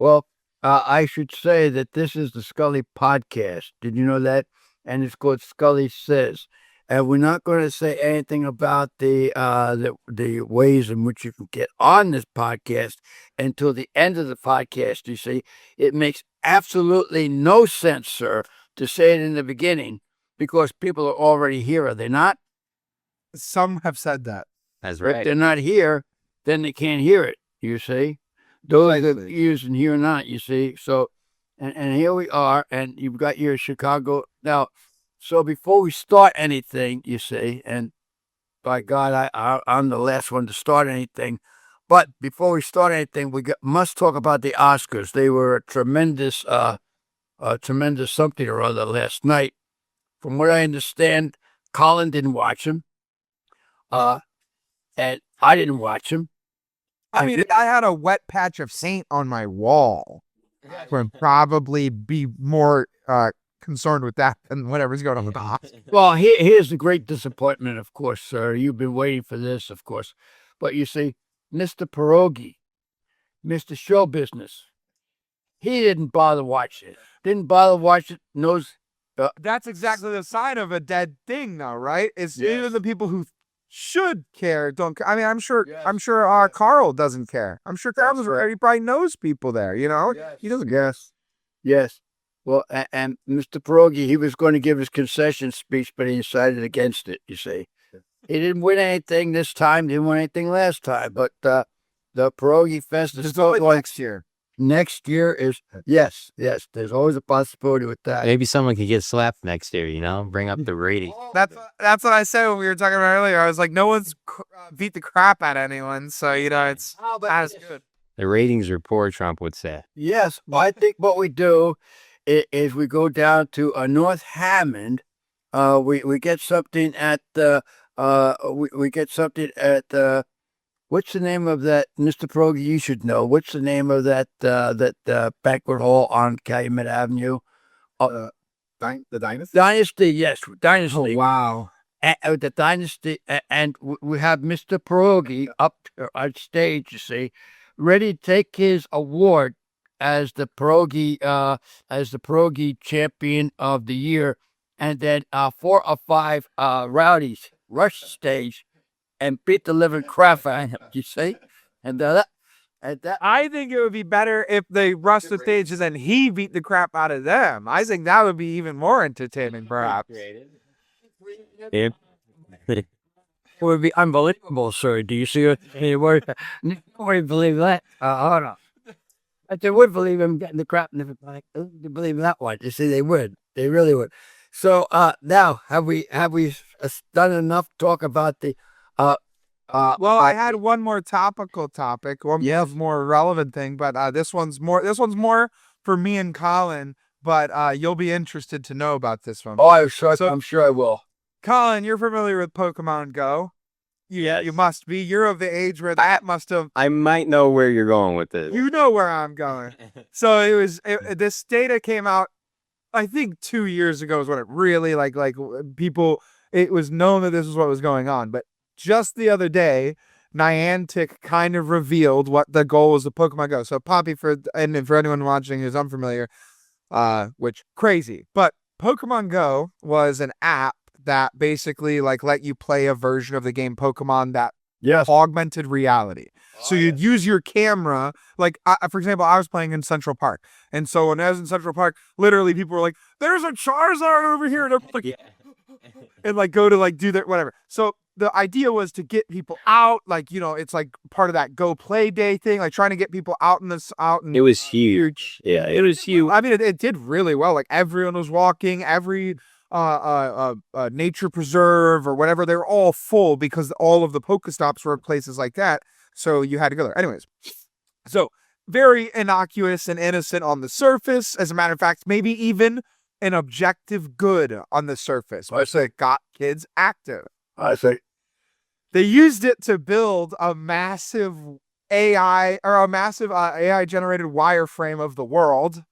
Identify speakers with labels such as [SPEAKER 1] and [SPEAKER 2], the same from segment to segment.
[SPEAKER 1] Well, I should say that this is the Scully podcast. Did you know that? And it's called Scully Says. And we're not going to say anything about the ways in which you can get on this podcast until the end of the podcast. You see, it makes absolutely no sense, sir, to say it in the beginning because people are already here. Are they not?
[SPEAKER 2] Some have said that.
[SPEAKER 3] That's
[SPEAKER 1] If
[SPEAKER 3] right.
[SPEAKER 1] they're not here, then they can't hear it. You see, those are
[SPEAKER 2] Precisely.
[SPEAKER 1] using here or not. You see, so and here we are, and you've got your Chicago now. So before we start anything, you see, and by God, I'm the last one to start anything. But before we start anything, must talk about the Oscars. They were a tremendous something or other last night. From what I understand, Colin didn't watch them, and I didn't watch them.
[SPEAKER 2] I mean, I had a wet patch of Saint on my wall. Would probably be more concerned with that than whatever's going on with the hospital.
[SPEAKER 1] Well, here's the great disappointment, of course, sir. You've been waiting for this, of course. But you see, Mr. Pierogi, Mr. Show Business, he didn't bother watching it. Didn't bother watching it. Knows.
[SPEAKER 2] That's exactly the sign of a dead thing, though, right? It's
[SPEAKER 1] Yes.
[SPEAKER 2] even the people who should care don't care. I mean, I'm sure
[SPEAKER 1] Yes.
[SPEAKER 2] Carl doesn't care. I'm sure Carl doesn't.
[SPEAKER 1] right.
[SPEAKER 2] He probably knows people there, you know? He doesn't care.
[SPEAKER 1] Yes. Yes. Well, and Mr. Pierogi, he was going to give his concession speech, but he decided against it, you see. He didn't win anything this time, didn't win anything last time, but the Pierogi Fest is
[SPEAKER 2] It's
[SPEAKER 1] still
[SPEAKER 2] always
[SPEAKER 1] going.
[SPEAKER 2] next year.
[SPEAKER 1] Next year is, yes, there's always a possibility with that.
[SPEAKER 3] Maybe someone could get slapped next year, bring up the rating.
[SPEAKER 2] That's what I said when we were talking about earlier. I was like, no one's beat the crap out of anyone, so it's not as good.
[SPEAKER 3] The ratings are poor, Trump would say.
[SPEAKER 1] Yes, well, I think what we do is we go down to North Hammond. We get something at the we get something at what's the name of that, Mr. Pierogi? You should know. What's the name of that banquet hall on Calumet Avenue?
[SPEAKER 4] The Dynasty?
[SPEAKER 1] Dynasty, yes, Dynasty.
[SPEAKER 2] Wow.
[SPEAKER 1] The Dynasty, and we have Mr. Pierogi up on stage, you see, ready to take his award as the Pierogi champion of the year, and then 4 or 5 rowdies rush the stage and beat the living crap out of him. You see, and that.
[SPEAKER 2] I think it would be better if they rushed the stage and then he beat the crap out of them. I think that would be even more entertaining, perhaps.
[SPEAKER 3] Yeah.
[SPEAKER 1] It would be unbelievable, sir. Do you see what you would believe that? Hold on. But they would believe him getting the crap and everything. They believe that one. You see, they would. They really would. So now, have we done enough talk about the?
[SPEAKER 2] Well, I had one more topical topic, one more relevant thing, but this one's more for me and Colin. But you'll be interested to know about this one.
[SPEAKER 1] Oh, I'm sure I will.
[SPEAKER 2] Colin, you're familiar with Pokemon Go?
[SPEAKER 3] Yeah.
[SPEAKER 2] You must be. You're of the age where that must have.
[SPEAKER 3] I might know where you're going with this.
[SPEAKER 2] You know where I'm going. So this data came out, I think 2 years ago is when it really like people. It was known that this was what was going on, but just the other day, Niantic kind of revealed what the goal was of Pokemon Go. So Poppy, for anyone watching who's unfamiliar, which crazy, but Pokemon Go was an app that basically let you play a version of the game Pokemon that augmented reality. So you'd use your camera, for example, I was playing in Central Park. And so when I was in Central Park, literally people were like, there's a Charizard over here. And I'm like, and go to do that, whatever. So the idea was to get people out, it's part of that Go Play Day thing, trying to get people out and
[SPEAKER 3] It was huge. Yeah, it was huge.
[SPEAKER 2] I mean, it did really well. Everyone was walking, every nature preserve or whatever, they were all full because all of the Pokestops were places like that. So you had to go there. Anyways, so very innocuous and innocent on the surface. As a matter of fact, maybe even an objective good on the surface. But it got kids active.
[SPEAKER 1] I say.
[SPEAKER 2] They used it to build a massive AI generated wireframe of the world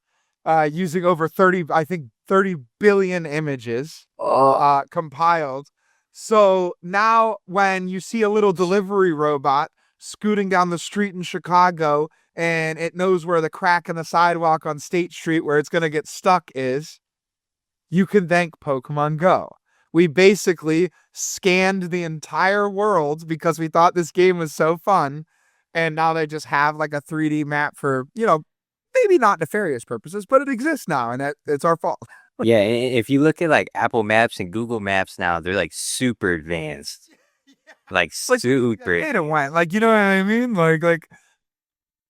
[SPEAKER 2] using over 30 billion images compiled. So now when you see a little delivery robot scooting down the street in Chicago and it knows where the crack in the sidewalk on State Street where it's going to get stuck is, you can thank Pokemon Go. We basically scanned the entire world because we thought this game was so fun. And now they just have like a 3D map for, maybe not nefarious purposes, but it exists now, and it's our fault.
[SPEAKER 3] Yeah, if you look at like Apple Maps and Google Maps now, they're like super advanced. Like super.
[SPEAKER 2] It went, like, you know what I mean? Like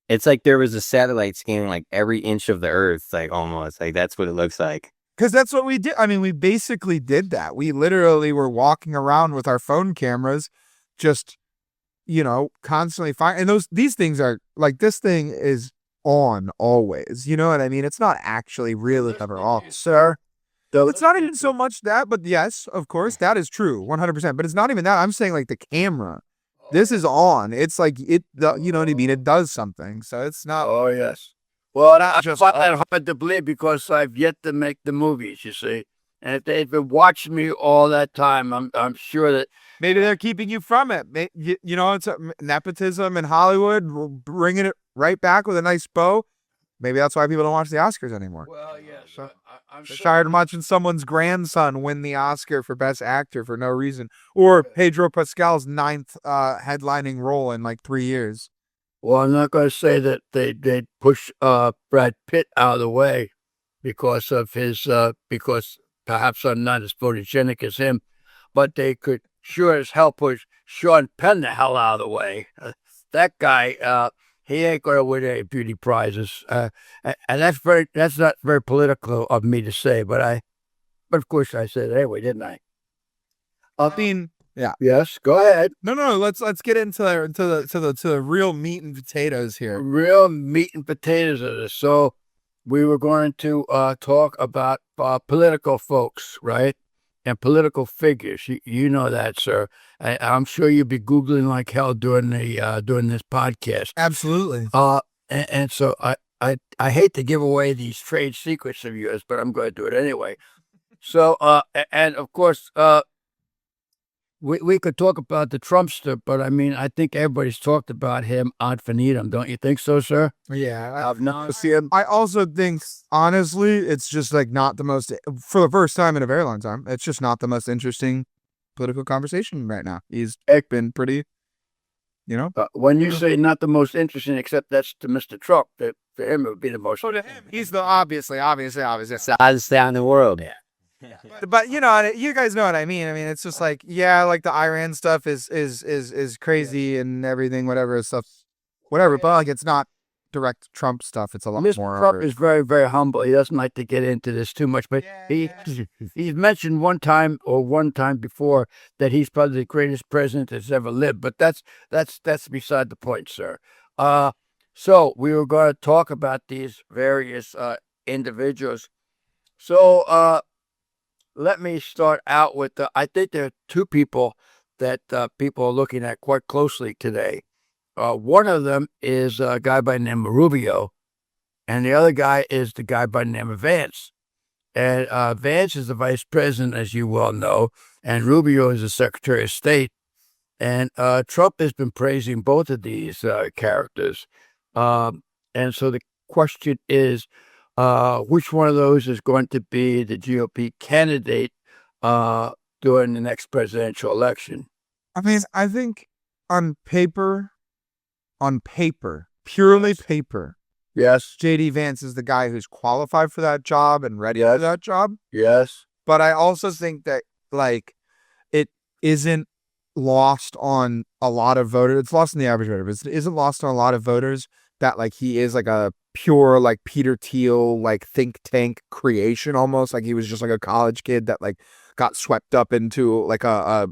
[SPEAKER 3] It's like there was a satellite scanning like every inch of the earth, like almost. Like that's what it looks like.
[SPEAKER 2] because that's what we did. I mean, we basically did that. We literally were walking around with our phone cameras, just, constantly firing. And these things are like, this thing is on always. You know what I mean? It's not actually really ever off, sir. It's not even so much that, but yes, of course, that is true, 100%. But it's not even that. I'm saying like the camera. This is on. It's like you know what I mean? It does something. So it's not.
[SPEAKER 1] Oh, yes. Well, I just find that hard to believe because I've yet to make the movies, you see. And if they've been watching me all that time, I'm sure that
[SPEAKER 2] Maybe they're keeping you from it. It's nepotism in Hollywood, bringing it right back with a nice bow. Maybe that's why people don't watch the Oscars anymore.
[SPEAKER 1] Well, yes, I'm
[SPEAKER 2] They're tired of watching someone's grandson win the Oscar for Best Actor for no reason. Or Pedro Pascal's 9th headlining role in like 3 years.
[SPEAKER 1] Well, I'm not going to say that they push Brad Pitt out of the way because of his because perhaps I'm not as photogenic as him, but they could sure as hell push Sean Penn the hell out of the way. That guy, he ain't going to win any beauty prizes, and that's not very political of me to say, but of course I said it anyway, didn't I?
[SPEAKER 2] I mean, yeah.
[SPEAKER 1] Yes, go ahead.
[SPEAKER 2] No. Let's get into the real meat and potatoes here.
[SPEAKER 1] Real meat and potatoes of this. So we were going to talk about political folks, right? And political figures. You know that, sir. I'm sure you'll be Googling like hell during this podcast.
[SPEAKER 2] Absolutely.
[SPEAKER 1] And so I hate to give away these trade secrets of yours, but I'm going to do it anyway. So and of course we could talk about the Trumpster, but I mean I think everybody's talked about him ad infinitum. Don't you think so, sir?
[SPEAKER 2] Yeah.
[SPEAKER 1] I've not
[SPEAKER 2] See, I also think, honestly, it's just like not the most, for the first time in a very long time, it's just not the most interesting political conversation right now. He's been pretty,
[SPEAKER 1] when you say not the most interesting, except that's to Mr. Trump, that for him it would be the most.
[SPEAKER 2] So to him, he's the obviously.
[SPEAKER 3] Size down the world. Yeah.
[SPEAKER 2] But you guys know what I mean. I mean, it's just like, yeah, like the Iran stuff is crazy and everything, whatever stuff, whatever. But like, it's not direct Trump stuff. It's a lot
[SPEAKER 1] Mr.
[SPEAKER 2] more.
[SPEAKER 1] Trump is very, very humble. He doesn't like to get into this too much, but he's mentioned one time before that he's probably the greatest president that's ever lived. But that's beside the point, sir. So we were going to talk about these various individuals. So let me start out with I think there are two people that people are looking at quite closely today. One of them is a guy by the name of Rubio, and the other guy is the guy by the name of Vance. And Vance is the vice president, as you well know, and Rubio is the Secretary of State. And Trump has been praising both of these characters. And so the question is, which one of those is going to be the GOP candidate during the next presidential election?
[SPEAKER 2] I mean, I think on paper, purely paper,
[SPEAKER 1] Yes.
[SPEAKER 2] JD Vance is the guy who's qualified for that job and ready for that job.
[SPEAKER 1] Yes.
[SPEAKER 2] But I also think that like it isn't lost on a lot of voters. It's lost on the average voter, but it isn't lost on a lot of voters that like he is like a pure like Peter Thiel like think tank creation, almost like he was just like a college kid that like got swept up into like a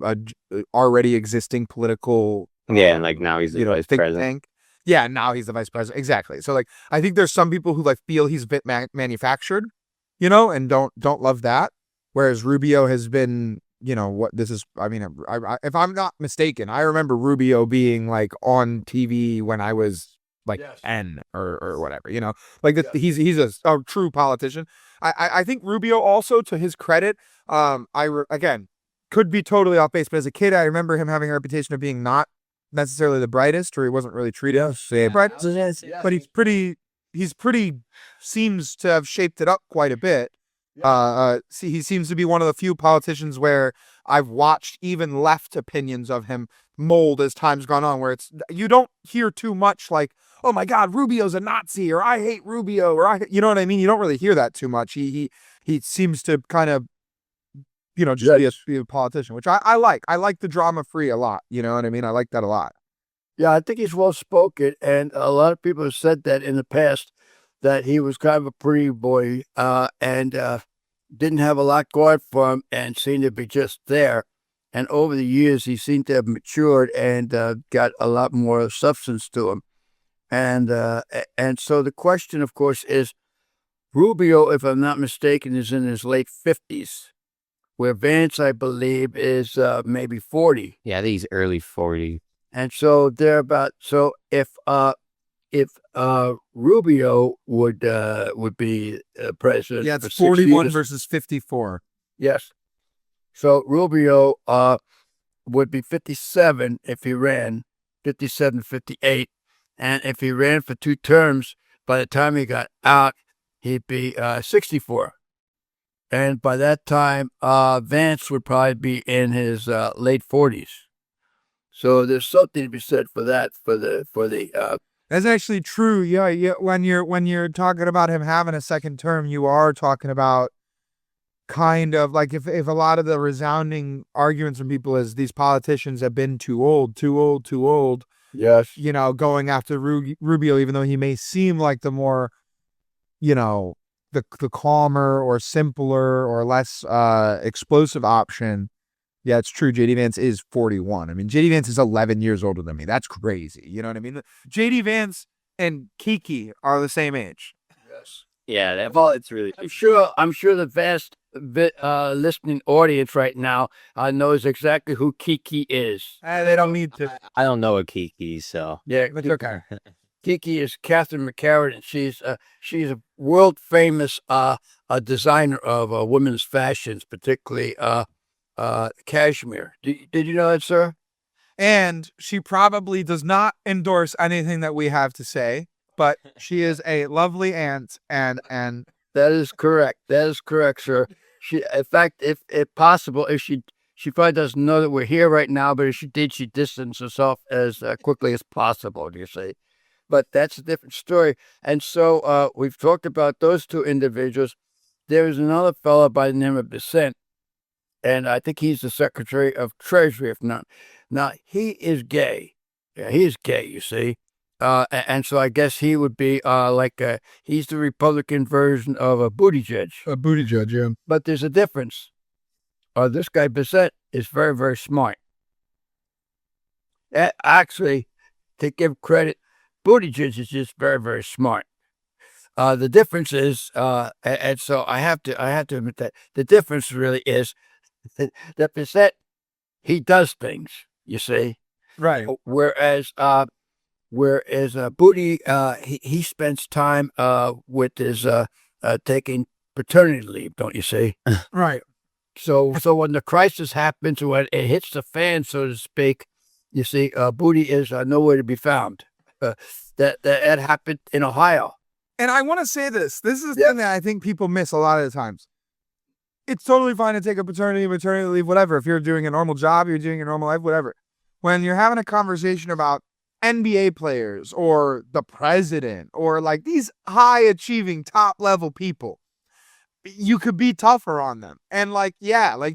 [SPEAKER 2] already existing political
[SPEAKER 3] And like now he's the vice
[SPEAKER 2] think
[SPEAKER 3] president.
[SPEAKER 2] tank. Yeah, now he's the vice president. Exactly. So like I think there's some people who like feel he's a bit manufactured, and don't love that. Whereas Rubio has been, what this is. I mean, I if I'm not mistaken, I remember Rubio being like on TV when I was like 10 or whatever, like he's a true politician. I think Rubio also, to his credit, again, could be totally off base, but as a kid, I remember him having a reputation of being not necessarily the brightest, or he wasn't really treated as the brightest. But he's pretty seems to have shaped it up quite a bit. See, he seems to be one of the few politicians where I've watched even left opinions of him mold as time's gone on, where you don't hear too much like, oh my God, Rubio's a Nazi, or I hate Rubio, or you know what I mean? You don't really hear that too much. He seems to kind of, just be a politician, which I like. I like the drama free a lot. You know what I mean? I like that a lot.
[SPEAKER 1] Yeah, I think he's well spoken, and a lot of people have said that in the past, that he was kind of a pretty boy, and didn't have a lot going for him, and seemed to be just there. And over the years, he seemed to have matured and got a lot more substance to him. And so the question, of course, is Rubio, if I'm not mistaken, is in his late 50s, where Vance, I believe, is maybe 40.
[SPEAKER 3] Yeah, I think he's early 40.
[SPEAKER 1] And so they're about, so if Rubio would be president,
[SPEAKER 2] Yeah, it's
[SPEAKER 1] for 6
[SPEAKER 2] 41
[SPEAKER 1] years,
[SPEAKER 2] versus 54.
[SPEAKER 1] yes. So Rubio would be 57 if he ran, 57, 58. And if he ran for 2 terms, by the time he got out, he'd be 64. And by that time, Vance would probably be in his late 40s. So there's something to be said for that, for the
[SPEAKER 2] That's actually true. Yeah. When you're talking about him having a second term, you are talking about kind of like if a lot of the resounding arguments from people is these politicians have been too old.
[SPEAKER 1] yes,
[SPEAKER 2] Going after Rubio, even though he may seem like the more, the calmer or simpler or less explosive option. Yeah, it's true. JD Vance is 41. I mean, JD Vance is 11 years older than me. That's crazy. You know what I mean? JD Vance and Kiki are the same age.
[SPEAKER 1] yes.
[SPEAKER 3] Yeah, it's really.
[SPEAKER 1] I'm sure the vast listening audience right now knows exactly who Kiki is.
[SPEAKER 2] They don't need to.
[SPEAKER 3] I don't know a Kiki, so.
[SPEAKER 1] Yeah,
[SPEAKER 2] It's okay.
[SPEAKER 1] Kiki is Catherine McCarran, and she's a world famous a designer of women's fashions, particularly cashmere. Did you know that, sir?
[SPEAKER 2] And she probably does not endorse anything that we have to say, but she is a lovely aunt, and
[SPEAKER 1] That is correct. That is correct, sir. She, in fact, if possible, if she probably doesn't know that we're here right now, but if she did, she'd distance herself as quickly as possible. Do you see? But that's a different story. And so we've talked about those 2 individuals. There's another fellow by the name of Bissett, and I think he's the Secretary of Treasury, if not. Now, he is gay. Yeah, he is gay, you see. And so I guess he would be he's the Republican version of a Buttigieg.
[SPEAKER 4] A booty judge, yeah.
[SPEAKER 1] But there's a difference. This guy Bissett is very, very smart. Actually, to give credit, Buttigieg is just very, very smart. The difference is, and so I have to admit that the difference really is that Bissett, he does things. You see,
[SPEAKER 2] right.
[SPEAKER 1] whereas Booty, he spends time with his taking paternity leave, don't you see?
[SPEAKER 2] Right.
[SPEAKER 1] So when the crisis happens, when it hits the fan, so to speak, you see, Booty is nowhere to be found. That happened in Ohio.
[SPEAKER 2] And I want to say this. This is the thing that I think people miss a lot of the times. It's totally fine to take a maternity leave, whatever. If you're doing a normal job, you're doing a normal life, whatever. When you're having a conversation about NBA players or the president or like these high achieving top level people, you could be tougher on them. And like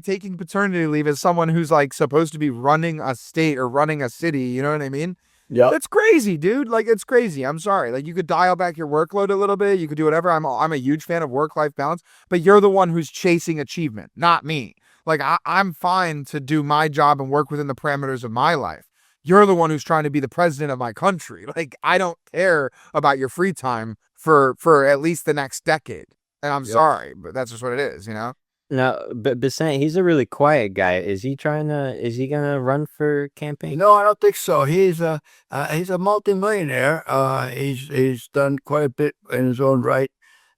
[SPEAKER 2] taking paternity leave as someone who's like supposed to be running a state or running a city, you know what I mean?
[SPEAKER 1] Yeah.
[SPEAKER 2] That's crazy, dude. Like, it's crazy. I'm sorry. Like, you could dial back your workload a little bit. You could do whatever. I'm a huge fan of work-life balance, but you're the one who's chasing achievement, not me. Like, I'm fine to do my job and work within the parameters of my life. You're the one who's trying to be the president of my country. Like, I don't care about your free time for at least the next decade. And I'm sorry, but that's just what it is, you know?
[SPEAKER 3] No, but Bissett, he's a really quiet guy. Is he gonna run for campaign?
[SPEAKER 1] No, I don't think so. He's a multimillionaire. He's done quite a bit in his own right,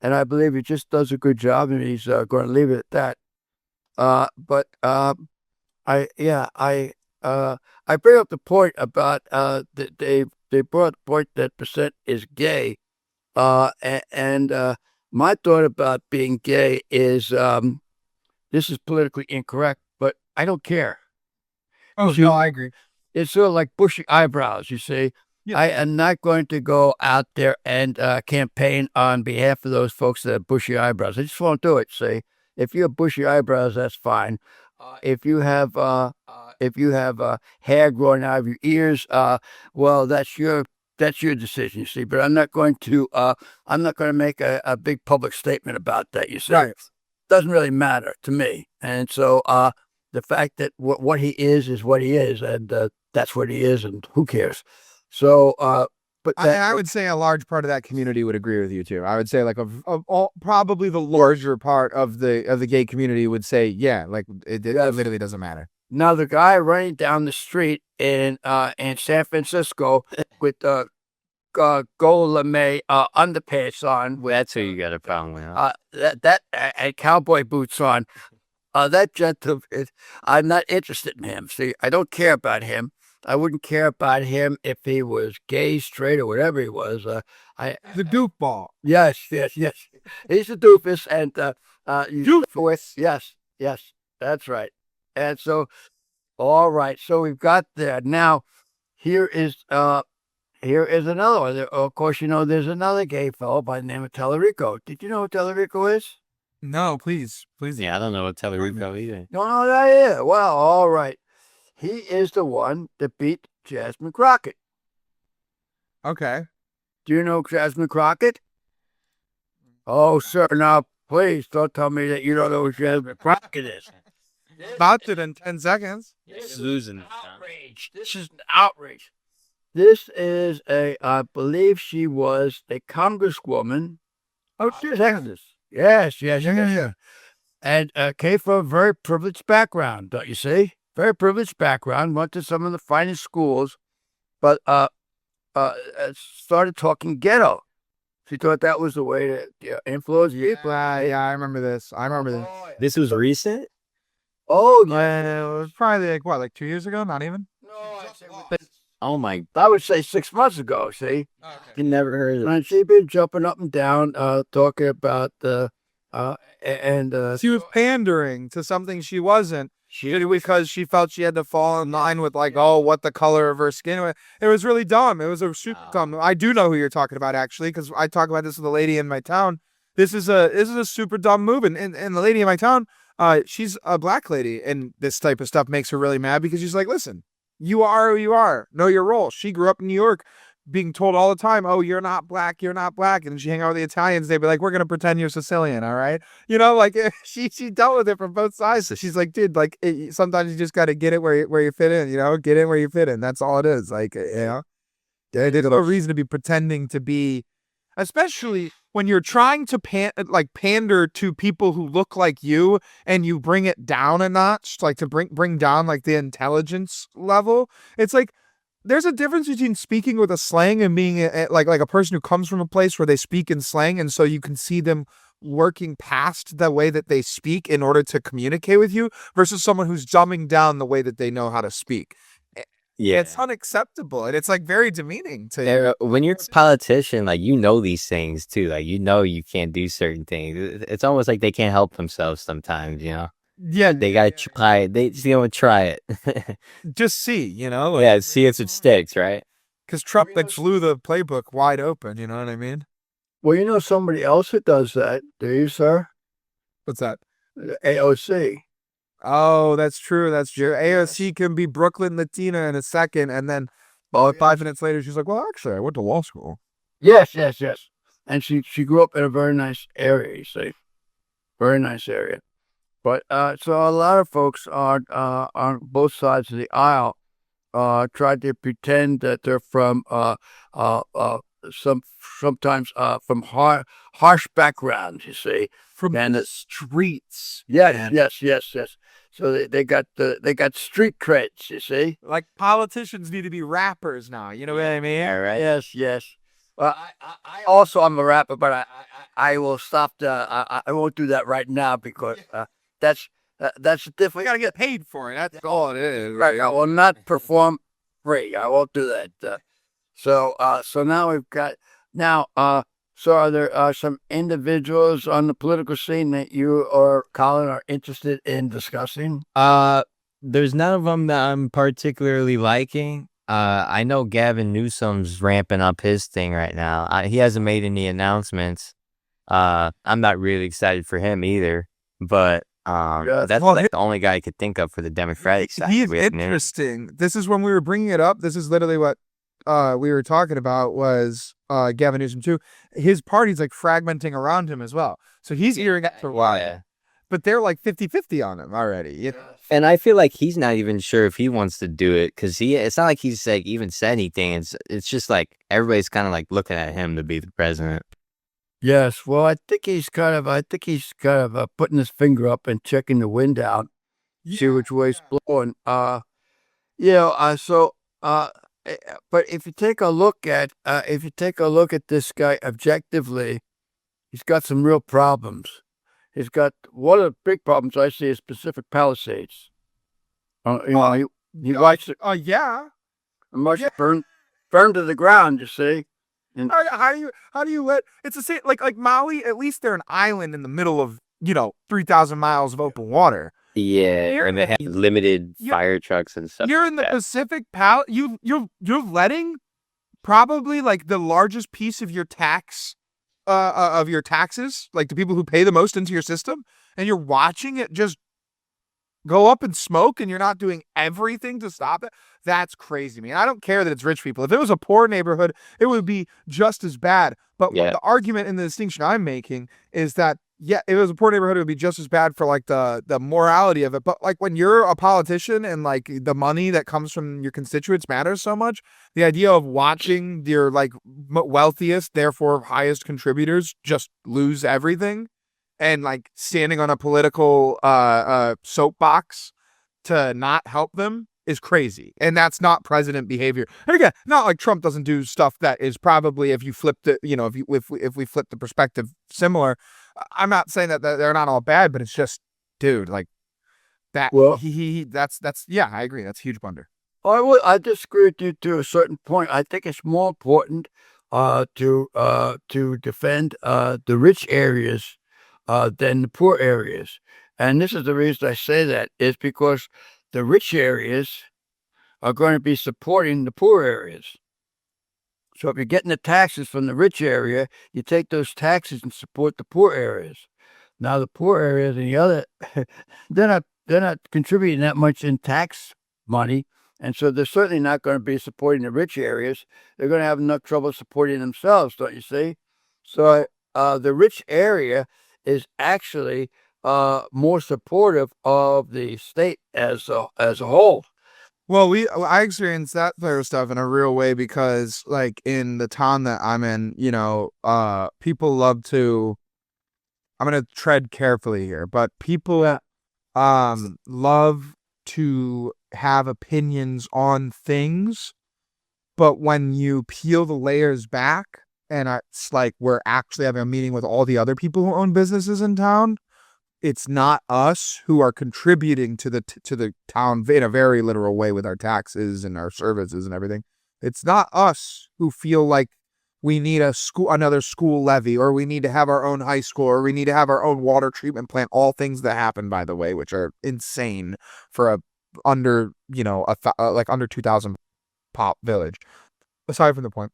[SPEAKER 1] and I believe he just does a good job, and he's going to leave it at that. But I I bring up the point about that they brought the point that percent is gay, and my thought about being gay is this is politically incorrect, but I don't care.
[SPEAKER 2] Oh, no, I agree.
[SPEAKER 1] It's sort of like bushy eyebrows, you see.
[SPEAKER 2] Yeah.
[SPEAKER 1] I am not going to go out there and campaign on behalf of those folks that have bushy eyebrows. I just won't do it. See, if you have bushy eyebrows, that's fine. If you have hair growing out of your ears, well, that's your decision. You see, but I'm not going to make a big public statement about that. You see,
[SPEAKER 2] Right.
[SPEAKER 1] doesn't really matter to me. And so the fact that what he is what he is, and that's what he is, and who cares? So, but
[SPEAKER 2] I would say a large part of that community would agree with you too. I would say like probably the larger part of the gay community would say, yeah, like it literally doesn't matter.
[SPEAKER 1] Now the guy running down the street in San Francisco with gold lame underpants on, with
[SPEAKER 3] That's who you got a problem with. Huh?
[SPEAKER 1] and cowboy boots on. That gentleman, I'm not interested in him. See, I don't care about him. I wouldn't care about him if he was gay, straight, or whatever he was.
[SPEAKER 2] The goofball.
[SPEAKER 1] Yes. He's a doofus, and doofus. Yes, that's right. And so, all right. So we've got that. Now, here is another one. Of course, there's another gay fellow by the name of Tellerico. Did you know who Tellerico is?
[SPEAKER 2] No, please.
[SPEAKER 3] Yeah, I don't know what Tellerico either.
[SPEAKER 1] Don't know that either. Well, all right. He is the one that beat Jasmine Crockett.
[SPEAKER 2] Okay.
[SPEAKER 1] Do you know Jasmine Crockett? Oh, sir, now please don't tell me that you don't know who Jasmine Crockett is.
[SPEAKER 2] About it in 10 seconds.
[SPEAKER 1] This
[SPEAKER 3] Losing.
[SPEAKER 1] outrage. This is an outrage. This is I believe she was a congresswoman. Oh, she's this. Yes. And came from a very privileged background, don't you see? Very privileged background, went to some of the finest schools, but started talking ghetto. She thought that was the way to influence you.
[SPEAKER 2] Yeah, I remember this.
[SPEAKER 3] This was recent?
[SPEAKER 1] Oh,
[SPEAKER 2] It was probably like 2 years ago, not even.
[SPEAKER 1] no,
[SPEAKER 3] Oh my!
[SPEAKER 1] I would say 6 months ago, see?
[SPEAKER 3] You never heard of
[SPEAKER 1] And she'd been jumping up and down, talking about
[SPEAKER 2] She was pandering to something she wasn't. Because she felt she had to fall in line with what the color of her skin was. It was really dumb. It was a super dumb. I do know who you're talking about actually, because I talk about this with a lady in my town. This is a super dumb move, and the lady in my town, she's a black lady, and this type of stuff makes her really mad because she's like, listen, you are who you are. Know your role. She grew up in New York, being told all the time, oh, you're not black. And she hang out with the Italians. They'd be like, we're going to pretend you're Sicilian. All right. She dealt with it from both sides. So she's like, dude, sometimes you just got to get it where you fit in, get in where you fit in. That's all it is. There's no reason to be pretending to be, especially when you're trying to pander to people who look like you, and you bring it down a notch, to bring down the intelligence level. It's like, there's a difference between speaking with a slang and being like a person who comes from a place where they speak in slang, and so you can see them working past the way that they speak in order to communicate with you, versus someone who's dumbing down the way that they know how to speak.
[SPEAKER 3] Yeah,
[SPEAKER 2] it's unacceptable, and it's very demeaning to
[SPEAKER 3] when you're a politician. These things too. You can't do certain things. It's almost like they can't help themselves sometimes.
[SPEAKER 2] Yeah,
[SPEAKER 3] they gotta try it. They just try it.
[SPEAKER 2] Just see,
[SPEAKER 3] yeah, see if it sticks, right?
[SPEAKER 2] Because Trump blew the playbook wide open. You know what I mean?
[SPEAKER 1] Well, somebody else that does that. Do you, sir?
[SPEAKER 2] What's that?
[SPEAKER 1] AOC.
[SPEAKER 2] Oh, that's true. AOC can be Brooklyn Latina in a second, and then 5 minutes later, she's like, well, actually, I went to law school.
[SPEAKER 1] Yes. And she grew up in a very nice area, you see. Very nice area. But so a lot of folks on both sides of the aisle try to pretend that they're from sometimes from harsh backgrounds, you see.
[SPEAKER 2] From the streets.
[SPEAKER 1] Yes. So they got street creds, you see.
[SPEAKER 2] Like politicians need to be rappers now. You know what I mean?
[SPEAKER 3] Yeah, right.
[SPEAKER 1] Yes. Well, I also I'm a rapper, but I will stop I won't do that right now because That's a
[SPEAKER 2] You
[SPEAKER 1] different.
[SPEAKER 2] gotta get paid for it. That's all it is.
[SPEAKER 1] Right. I will not perform free. I won't do that. So now we've got now. So are there some individuals on the political scene that you or Colin are interested in discussing?
[SPEAKER 3] There's none of them that I'm particularly liking. I know Gavin Newsom's ramping up his thing right now. He hasn't made any announcements. I'm not really excited for him either, but
[SPEAKER 1] Yeah.
[SPEAKER 3] that's
[SPEAKER 2] Well,
[SPEAKER 3] like the only guy I could think of for the Democratic side.
[SPEAKER 2] He's
[SPEAKER 3] We have named.
[SPEAKER 2] interesting. This is when we were bringing it up. This is literally what we were talking about was Gavin Newsom too. His party's like fragmenting around him as well. So he's earing up for a while.
[SPEAKER 3] Yeah.
[SPEAKER 2] But they're like 50-50 on him already. You know?
[SPEAKER 3] And I feel like he's not even sure if he wants to do it because it's not like he's like even said anything. It's just like everybody's kind of like looking at him to be the president.
[SPEAKER 1] Yes. Well, I think he's kind of putting his finger up and checking the wind out, see which way it's blowing. But if you take a look at this guy objectively, he's got some real problems. He's got one of the big problems I see is Pacific Palisades. He likes it
[SPEAKER 2] Yeah.
[SPEAKER 1] much burned to the ground. You see, and
[SPEAKER 2] How do you let it's the same like Maui? At least they're an island in the middle of 3,000 miles of open water.
[SPEAKER 3] Yeah, and they have limited
[SPEAKER 2] you're-
[SPEAKER 3] fire trucks and stuff.
[SPEAKER 2] You're
[SPEAKER 3] like
[SPEAKER 2] in the
[SPEAKER 3] that.
[SPEAKER 2] Pacific you're letting probably like the largest piece of your taxes, like the people who pay the most into your system, and you're watching it just go up in smoke, and you're not doing everything to stop it. That's crazy, man. I don't care that it's rich people. If it was a poor neighborhood, it would be just as bad. But
[SPEAKER 3] Yeah.
[SPEAKER 2] the argument and the distinction I'm making is that, yeah, if it was a poor neighborhood, it would be just as bad for like the morality of it. But like when you're a politician and like the money that comes from your constituents matters so much, the idea of watching your like wealthiest, therefore highest contributors just lose everything and like standing on a political soapbox to not help them is crazy. And that's not president behavior. And again, not like Trump doesn't do stuff that is probably, if you flipped it, if we flip the perspective similar, I'm not saying that they're not all bad, but it's just, dude, like that.
[SPEAKER 1] Well-
[SPEAKER 2] that's yeah, I agree. That's a huge blunder.
[SPEAKER 1] I disagree with you to a certain point. I think it's more important to defend the rich areas than the poor areas. And this is the reason I say that is because the rich areas are going to be supporting the poor areas. So if you're getting the taxes from the rich area, you take those taxes and support the poor areas. Now the poor areas and the other, they're not contributing that much in tax money, and so they're certainly not going to be supporting the rich areas. They're going to have enough trouble supporting themselves, don't you see? So the rich area is actually more supportive of the state as a whole.
[SPEAKER 2] Well, I experienced that sort of stuff in a real way because, like, in the town that I'm in, people love to. I'm gonna tread carefully here, but people, love to have opinions on things, but when you peel the layers back, and it's like we're actually having a meeting with all the other people who own businesses in town. It's not us who are contributing to the town in a very literal way with our taxes and our services and everything. It's not us who feel like we need another school levy, or we need to have our own high school, or we need to have our own water treatment plant. All things that happen, by the way, which are insane for under 2,000 pop village. Aside from the point,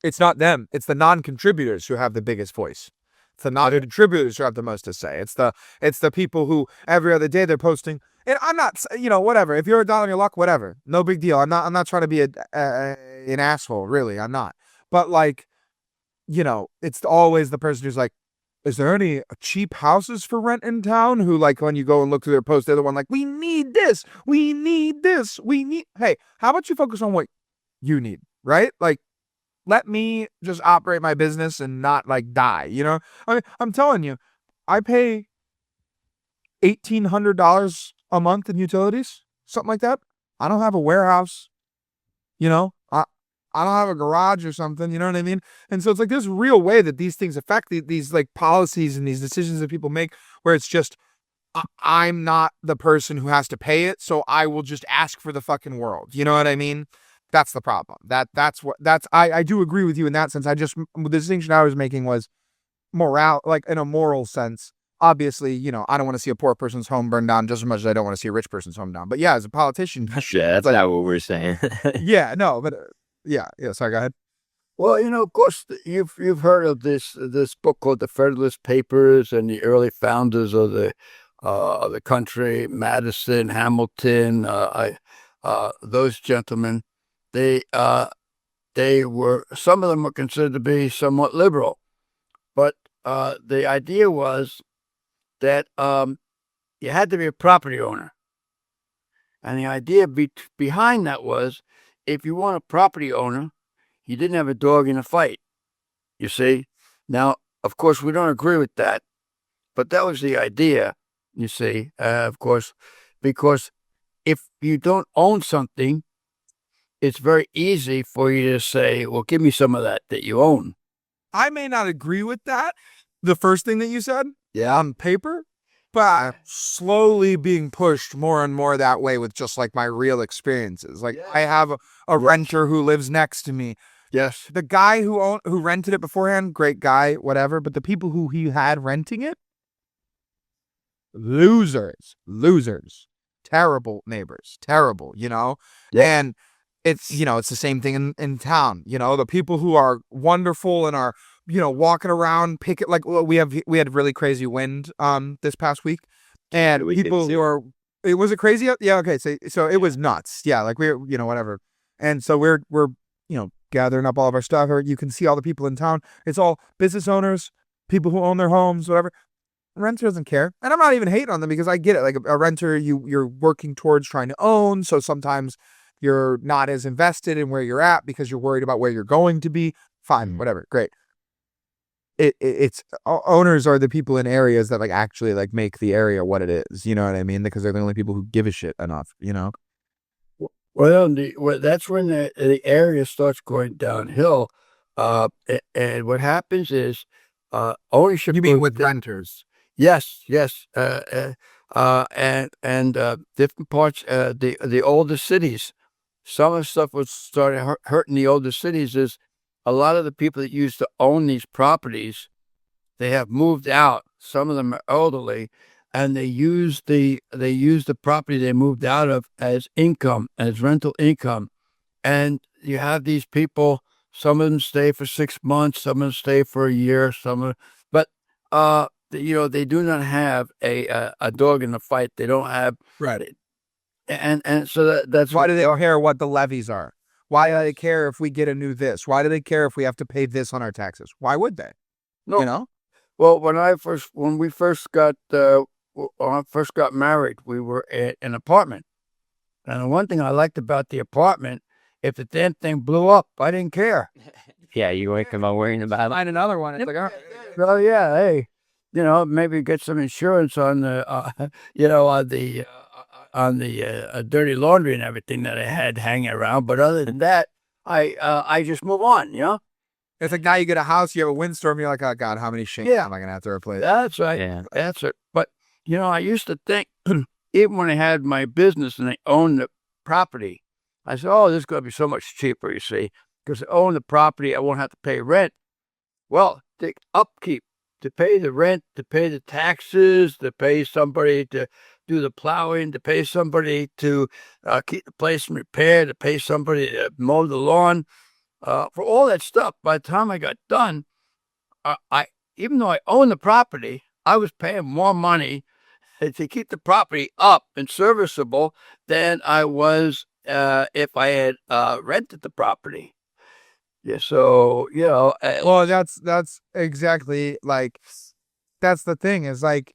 [SPEAKER 2] it's not them. It's the non-contributors who have the biggest voice. It's the non-contributors who have the most to say. It's the people who every other day they're posting. And I'm not, whatever. If you're down on your luck, whatever. No big deal. I'm not trying to be an asshole. Really, I'm not. But like, it's always the person who's like, is there any cheap houses for rent in town? Who, like, when you go and look through their post, they're the one like, we need this. We need this. Hey, how about you focus on what you need, right? Like, let me just operate my business and not like die, I mean, I'm telling you, I pay $1,800 a month in utilities, something like that. I don't have a warehouse, I don't have a garage or something, you know what I mean? And so it's like this real way that these things affect these like policies and these decisions that people make, where it's just, I'm not the person who has to pay it, so I will just ask for the fucking world. You know what I mean? That's the problem. I do agree with you in that sense. The distinction I was making was morale, like in a moral sense. Obviously, I don't want to see a poor person's home burned down just as much as I don't want to see a rich person's home down. But yeah, as a politician,
[SPEAKER 3] Yeah, that's not what we're saying.
[SPEAKER 2] yeah, no, but yeah. Sorry, go ahead.
[SPEAKER 1] Well, of course, you've heard of this book called The Federalist Papers, and the early founders of the country, Madison, Hamilton, those gentlemen, they were, some of them were considered to be somewhat liberal, but the idea was that you had to be a property owner, and the idea behind that was, if you weren't a property owner, you didn't have a dog in a fight, you see. Now, of course, we don't agree with that, but that was the idea, you see, of course, because if you don't own something, it's very easy for you to say, well, give me some of that you own.
[SPEAKER 2] I may not agree with that, the first thing that you said, on paper, but I'm slowly being pushed more and more that way with just like my real experiences. Like I have a renter who lives next to me.
[SPEAKER 1] Yes.
[SPEAKER 2] The guy who rented it beforehand, great guy, whatever, but the people who he had renting it, losers, terrible neighbors, terrible,
[SPEAKER 1] Yeah.
[SPEAKER 2] and it's, it's the same thing in town, the people who are wonderful and are, walking around, like we had really crazy wind, this past week, and people who are, was it crazy? Yeah. Okay. So it was nuts. Yeah. Like we're, whatever. And so we're, gathering up all of our stuff, or you can see all the people in town. It's all business owners, people who own their homes, whatever. Renter doesn't care. And I'm not even hating on them because I get it. Like a renter, you're working towards trying to own. So sometimes you're not as invested in where you're at because you're worried about where you're going to be. Fine, whatever. Great. It's owners are the people in areas that like actually like make the area what it is. You know what I mean? Because they're the only people who give a shit enough,
[SPEAKER 1] Well, that's when the area starts going downhill. And what happens is ownership.
[SPEAKER 2] You mean with renters?
[SPEAKER 1] Yes. And different parts, the older cities. Some of the stuff was started hurting the older cities is a lot of the people that used to own these properties, they have moved out. Some of them are elderly, and they use the property they moved out of as income, as rental income. And you have these people, some of them stay for 6 months, some of them stay for a year, but they do not have a dog in the fight. They don't have,
[SPEAKER 2] right.
[SPEAKER 1] And so that's
[SPEAKER 2] why do they care what the levies are? Why do they care if we get a new this? Why do they care if we have to pay this on our taxes? Why would they?
[SPEAKER 1] No. Well, when I first got married, we were at an apartment. And the one thing I liked about the apartment, if the damn thing blew up, I didn't care.
[SPEAKER 3] Yeah, you weren't worrying about it.
[SPEAKER 2] Find another one. It's like, all right.
[SPEAKER 1] Well, yeah, hey, maybe get some insurance on the, on the dirty laundry and everything that I had hanging around. But other than that, I just move on,
[SPEAKER 2] It's like now you get a house, you have a windstorm, you're like, oh God, how many shingles am I going to have to replace?
[SPEAKER 1] That's right.
[SPEAKER 3] Yeah.
[SPEAKER 1] That's it. But, I used to think, even when I had my business and I owned the property, I said, oh, this is going to be so much cheaper, you see, because I own the property, I won't have to pay rent. Well, the upkeep, to pay the rent, to pay the taxes, to pay somebody to do the plowing, to pay somebody to keep the place in repair, to pay somebody to mow the lawn. For all that stuff, by the time I got done, even though I owned the property, I was paying more money to keep the property up and serviceable than I was if I had rented the property. Yeah, so
[SPEAKER 2] well, that's exactly like that's the thing is like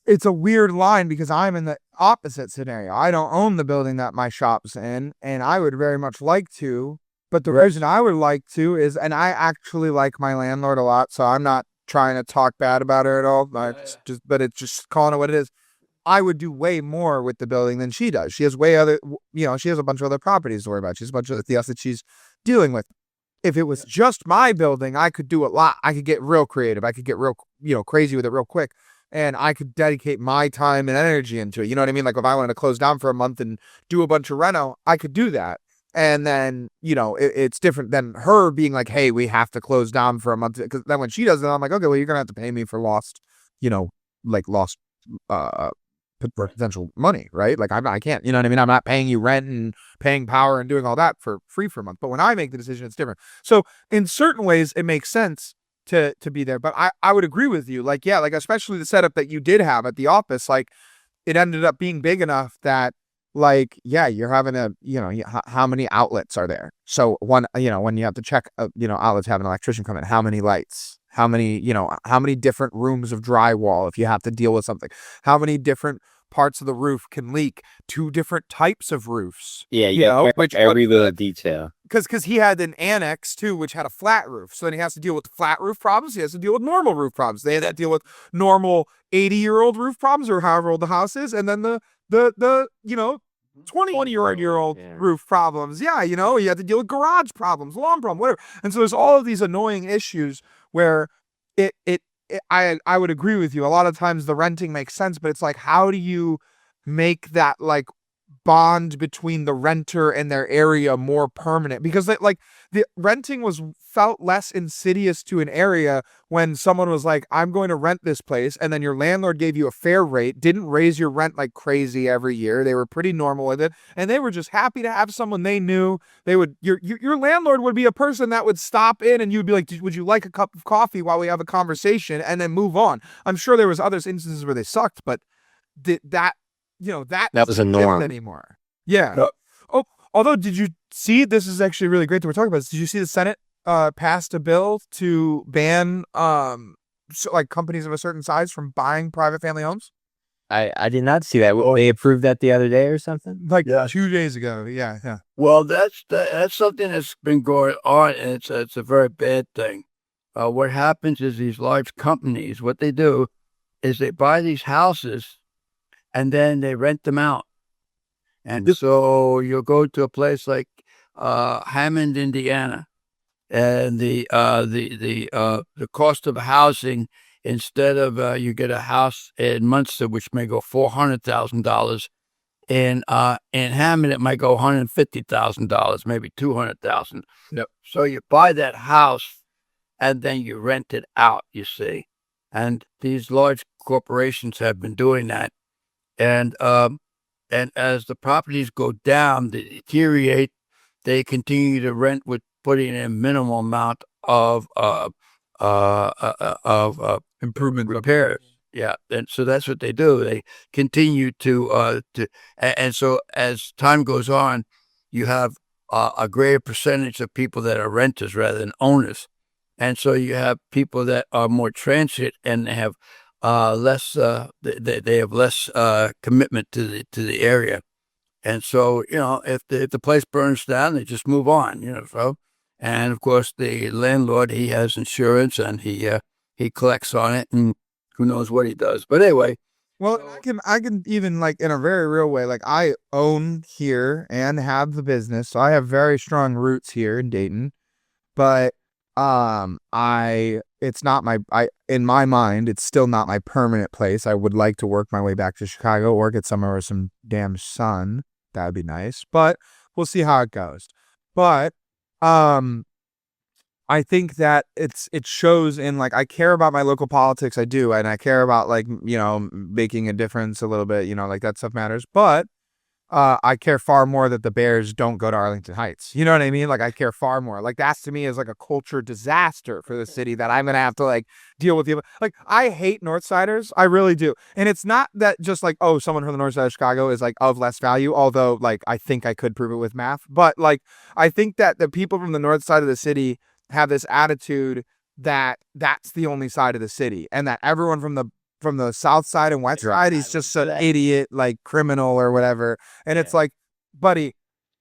[SPEAKER 2] it's a weird line because I'm in the opposite scenario. I don't own the building that my shop's in, and I would very much like to. But the reason I would like to is, and I actually like my landlord a lot, so I'm not trying to talk bad about her at all. But it's just calling it what it is. I would do way more with the building than she does. She has she has a bunch of other properties to worry about. She has a bunch of else that she's dealing with. If it was just my building, I could do a lot. I could get real creative. I could get real, crazy with it real quick. and I could dedicate my time and energy into it. You know what I mean? Like if I wanted to close down for a month and do a bunch of reno, I could do that. And then, it's different than her being like, hey, we have to close down for a month. Because then when she does it, I'm like, okay, well, you're going to have to pay me for lost, uh, potential money, right? Like I can't, you know what I mean? I'm not paying you rent and paying power and doing all that for free for a month. But when I make the decision, it's different. So in certain ways, it makes sense to be there. But I would agree with you. Like, yeah, like especially the setup that you did have at the office, like it ended up being big enough that like, yeah, you're having how many outlets are there? So when you have to check, outlets have an electrician come in, how many lights, how many different rooms of drywall, if you have to deal with something, how many different parts of the roof can leak, 2 different types of roofs.
[SPEAKER 3] Yeah, every little detail.
[SPEAKER 2] Because he had an annex too, which had a flat roof. So then he has to deal with flat roof problems. He has to deal with normal roof problems. They had to deal with normal 80-year-old roof problems or however old the house is. And then the 20-year-old roof problems. Yeah, you have to deal with garage problems, lawn problem, whatever. And so there's all of these annoying issues where I would agree with you. A lot of times the renting makes sense, but it's like, how do you make that like bond between the renter and their area more permanent? Because the renting felt less insidious to an area when someone was like, I'm going to rent this place, and then your landlord gave you a fair rate, didn't raise your rent like crazy every year. They were pretty normal with it, and they were just happy to have someone they knew. They would your landlord would be a person that would stop in, and you'd be like, would you like a cup of coffee while we have a conversation, and then move on. I'm sure there was other instances where they sucked, but that
[SPEAKER 3] was a norm
[SPEAKER 2] anymore. Yeah. Oh, although, did you see, this is actually really great that we're talking about this. Did you see the Senate passed a bill to ban companies of a certain size from buying private family homes?
[SPEAKER 3] I did not see that. They approved that the other day or something?
[SPEAKER 2] Like 2 days ago. Yeah.
[SPEAKER 1] Well, that's something that's been going on, and it's a very bad thing. What happens is these large companies, what they do is they buy these houses and then they rent them out. And so you'll go to a place like Hammond, Indiana, and the cost of housing, instead of you get a house in Munster which may go $400,000, in Hammond it might go $150,000, maybe $200,000.
[SPEAKER 4] Yep.
[SPEAKER 1] So you buy that house and then you rent it out. You see, and these large corporations have been doing that, and as the properties go down, they deteriorate. They continue to rent with putting in a minimal amount of improvement repairs. Yeah, and so that's what they do. They continue and so as time goes on, you have a greater percentage of people that are renters rather than owners, and so you have people that are more transient and they have less. They have less commitment to the area. And so, if the place burns down, they just move on, so. And of course, the landlord, he has insurance and he collects on it, and who knows what he does. But anyway.
[SPEAKER 2] Well, I can even, like, in a very real way, like, I own here and have the business, so I have very strong roots here in Dayton. But it's not in my mind, it's still not my permanent place. I would like to work my way back to Chicago or get somewhere with some damn sun. That would be nice, but we'll see how it goes. But I think that it shows in, like, I care about my local politics. I do. And I care about, like, making a difference a little bit, like that stuff matters. But I care far more that the Bears don't go to Arlington Heights. You know what I mean? Like, I care far more. Like, that's to me is like a culture disaster for the city that I'm going to have to, like, deal with. Like, I hate Northsiders. I really do. And it's not that just like, oh, someone from the north side of Chicago is, like, of less value, although, like, I think I could prove it with math. But, like, I think that the people from the north side of the city have this attitude that that's the only side of the city, and that everyone from the south side and west side is just an idiot, like, criminal or whatever. And it's like, buddy,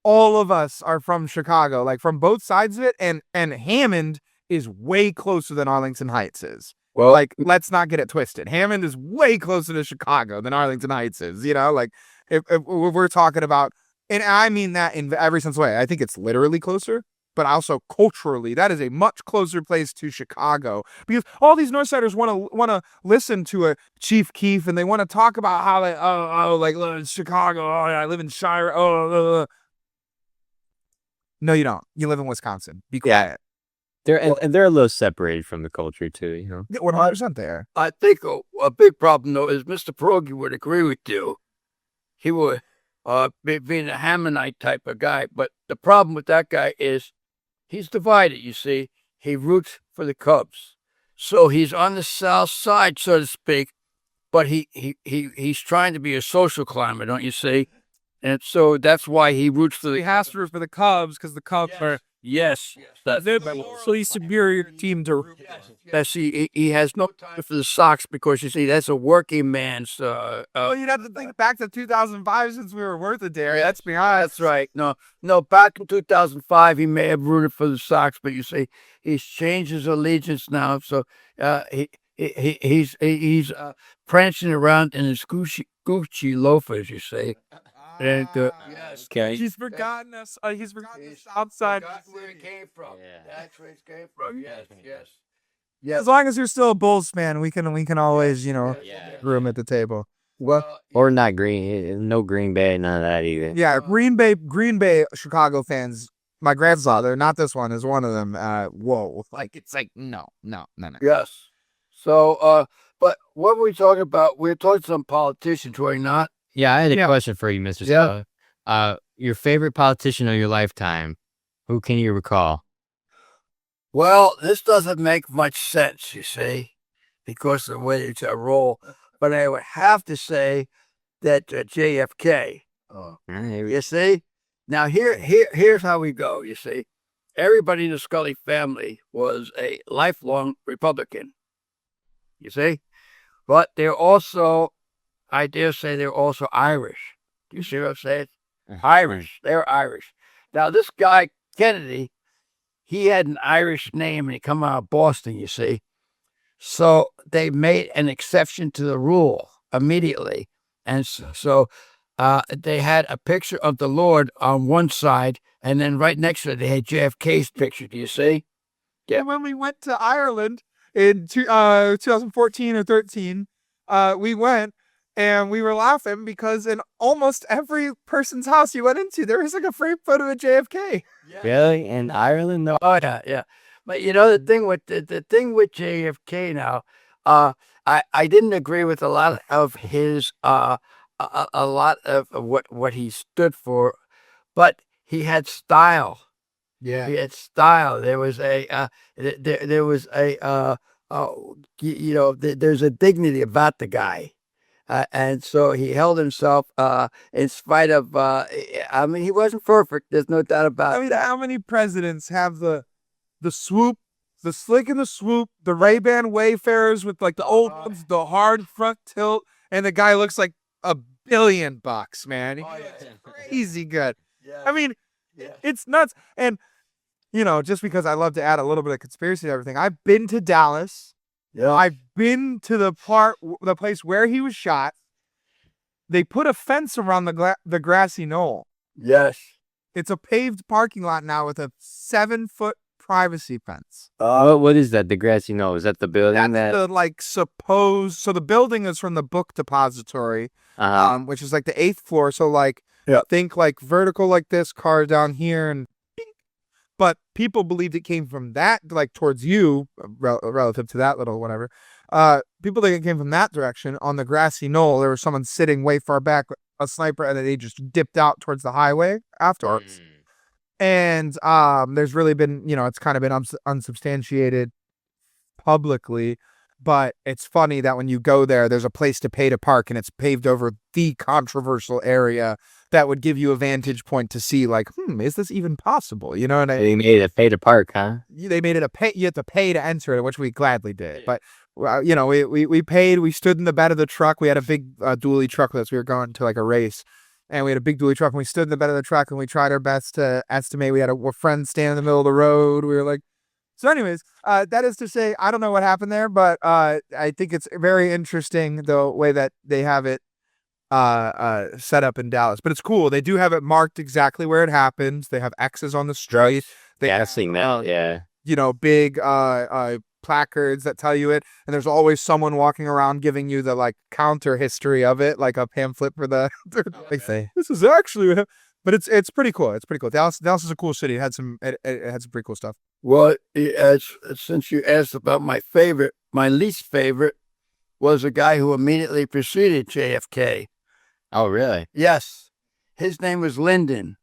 [SPEAKER 2] all of us are from Chicago, like, from both sides of it. And Hammond is way closer than Arlington Heights is. Well, like, let's not get it twisted. Hammond is way closer to Chicago than Arlington Heights is, like, if we're talking about, and I mean that in every sense of way, I think it's literally closer. but also culturally, that is a much closer place to Chicago because all these Northsiders want to listen to a Chief Keef and they want to talk about how they Chicago. Oh, yeah, I live in Shire. No, you don't. You live in Wisconsin. Be quiet.
[SPEAKER 3] They're a little separated from the culture too, you know.
[SPEAKER 2] 100% there.
[SPEAKER 1] I think a big problem though is Mr. Pierogi would agree with you. He would, being a Hammonite type of guy. But the problem with that guy is he's divided. You see, he roots for the Cubs, so he's on the south side, so to speak. But he's trying to be a social climber, don't you see? And so that's why he roots for
[SPEAKER 2] He has to root for the Cubs because the Cubs are
[SPEAKER 1] Yes,
[SPEAKER 2] they're the mostly superior team to root for.
[SPEAKER 1] that's he has no time for the Sox because you see that's a working man's.
[SPEAKER 2] Well, you'd have to think back to 2005 since we were worth it, Derry. Let's be honest.
[SPEAKER 1] That's right. No. Back in 2005, he may have rooted for the Sox, but you see, he's changed his allegiance now. So he's prancing around in his Gucci loafers. You see. And,
[SPEAKER 2] Yes.
[SPEAKER 3] Okay.
[SPEAKER 2] He's forgotten us. He's forgotten the South Side.
[SPEAKER 1] That's where it came from.
[SPEAKER 3] Yeah.
[SPEAKER 1] That's where it came from. Yes.
[SPEAKER 2] As long as you're still a Bulls fan, we can always,
[SPEAKER 3] Yeah.
[SPEAKER 2] room at the table.
[SPEAKER 3] Or not Green, no Green Bay, none of that either.
[SPEAKER 2] Yeah, Green Bay, Chicago fans. My grandfather, not this one, is one of them. Whoa, it's like no.
[SPEAKER 1] Yes. So, but what were we talking about? We were talking to some politicians, were we not?
[SPEAKER 3] Yeah, I had a
[SPEAKER 2] Yeah.
[SPEAKER 3] question for you, Mr.
[SPEAKER 1] Yeah.
[SPEAKER 3] Scully. Your favorite politician of your lifetime? Who can you recall?
[SPEAKER 1] Well, this doesn't make much sense, you see, because of the way it's a roll. But I would have to say that JFK. You see? Now, here's how we go, you see. Everybody in the Scully family was a lifelong Republican, you see? But they're also, I dare say, they're also Irish. Do you see what I'm saying? Irish. They're Irish. Now, this guy, Kennedy, he had an Irish name and he come out of Boston, you see. So they made an exception to the rule immediately. And so they had a picture of the Lord on one side, and then right next to it, they had JFK's picture. Do you see?
[SPEAKER 2] Yeah. And when we went to Ireland in 2014 or 13, we went and we were laughing because in almost every person's house you went into, there was like a framed photo of JFK.
[SPEAKER 3] Really? In Ireland? No.
[SPEAKER 1] Oh yeah. But you know the thing with the thing with JFK now, I didn't agree with a lot of his a lot of what he stood for, but he had style.
[SPEAKER 4] Yeah.
[SPEAKER 1] He had style. There was a there's a dignity about the guy. And so he held himself in spite of, he wasn't perfect. There's no doubt about it.
[SPEAKER 2] I mean, how many presidents have the swoop, the slick and the swoop, the Ray-Ban Wayfarers with like the old ones, the hard front tilt, and the guy looks like $1 billion, man. He looks crazy good.
[SPEAKER 1] Yeah.
[SPEAKER 2] I mean, it's nuts. And, just because I love to add a little bit of conspiracy to everything, I've been to Dallas.
[SPEAKER 1] Yeah.
[SPEAKER 2] I've been to the place where he was shot. They put a fence around the grassy knoll.
[SPEAKER 1] Yes.
[SPEAKER 2] It's a paved parking lot now with a 7-foot privacy fence.
[SPEAKER 3] What is that? The grassy knoll? Is that the building
[SPEAKER 2] That's so the building is from the book depository, which is like the 8th floor. So think like vertical like this, car down here, and but people believed it came from that, like towards you, relative to that little whatever. People think it came from that direction. On the grassy knoll, there was someone sitting way far back, a sniper, and then they just dipped out towards the highway afterwards. And there's really been, it's kind of been unsubstantiated publicly, but it's funny that when you go there, there's a place to pay to park, and it's paved over the controversial area that would give you a vantage point to see, like, is this even possible? You know what I mean?
[SPEAKER 3] They made it pay to park, huh?
[SPEAKER 2] They made it you have to pay to enter it, which we gladly did. But, we paid, we stood in the bed of the truck. We had a big dually truck with us. We were going to like a race, and we had a big dually truck, and we stood in the bed of the truck, and we tried our best to estimate. We had a friend stand in the middle of the road. We were like, so anyways, that is to say, I don't know what happened there, but I think it's very interesting the way that they have it set up in Dallas. But it's cool. They do have it marked exactly where it happens. They have X's on the street. They
[SPEAKER 3] Yeah, I've seen that. Yeah.
[SPEAKER 2] big placards that tell you it, and there's always someone walking around giving you the like counter history of it, like a pamphlet for the like, this is actually, but it's pretty cool. It's pretty cool. Dallas is a cool city. It had some pretty cool stuff.
[SPEAKER 1] Well, since you asked about my favorite, my least favorite was a guy who immediately preceded JFK.
[SPEAKER 3] Oh, really?
[SPEAKER 1] Yes, his name was Lyndon,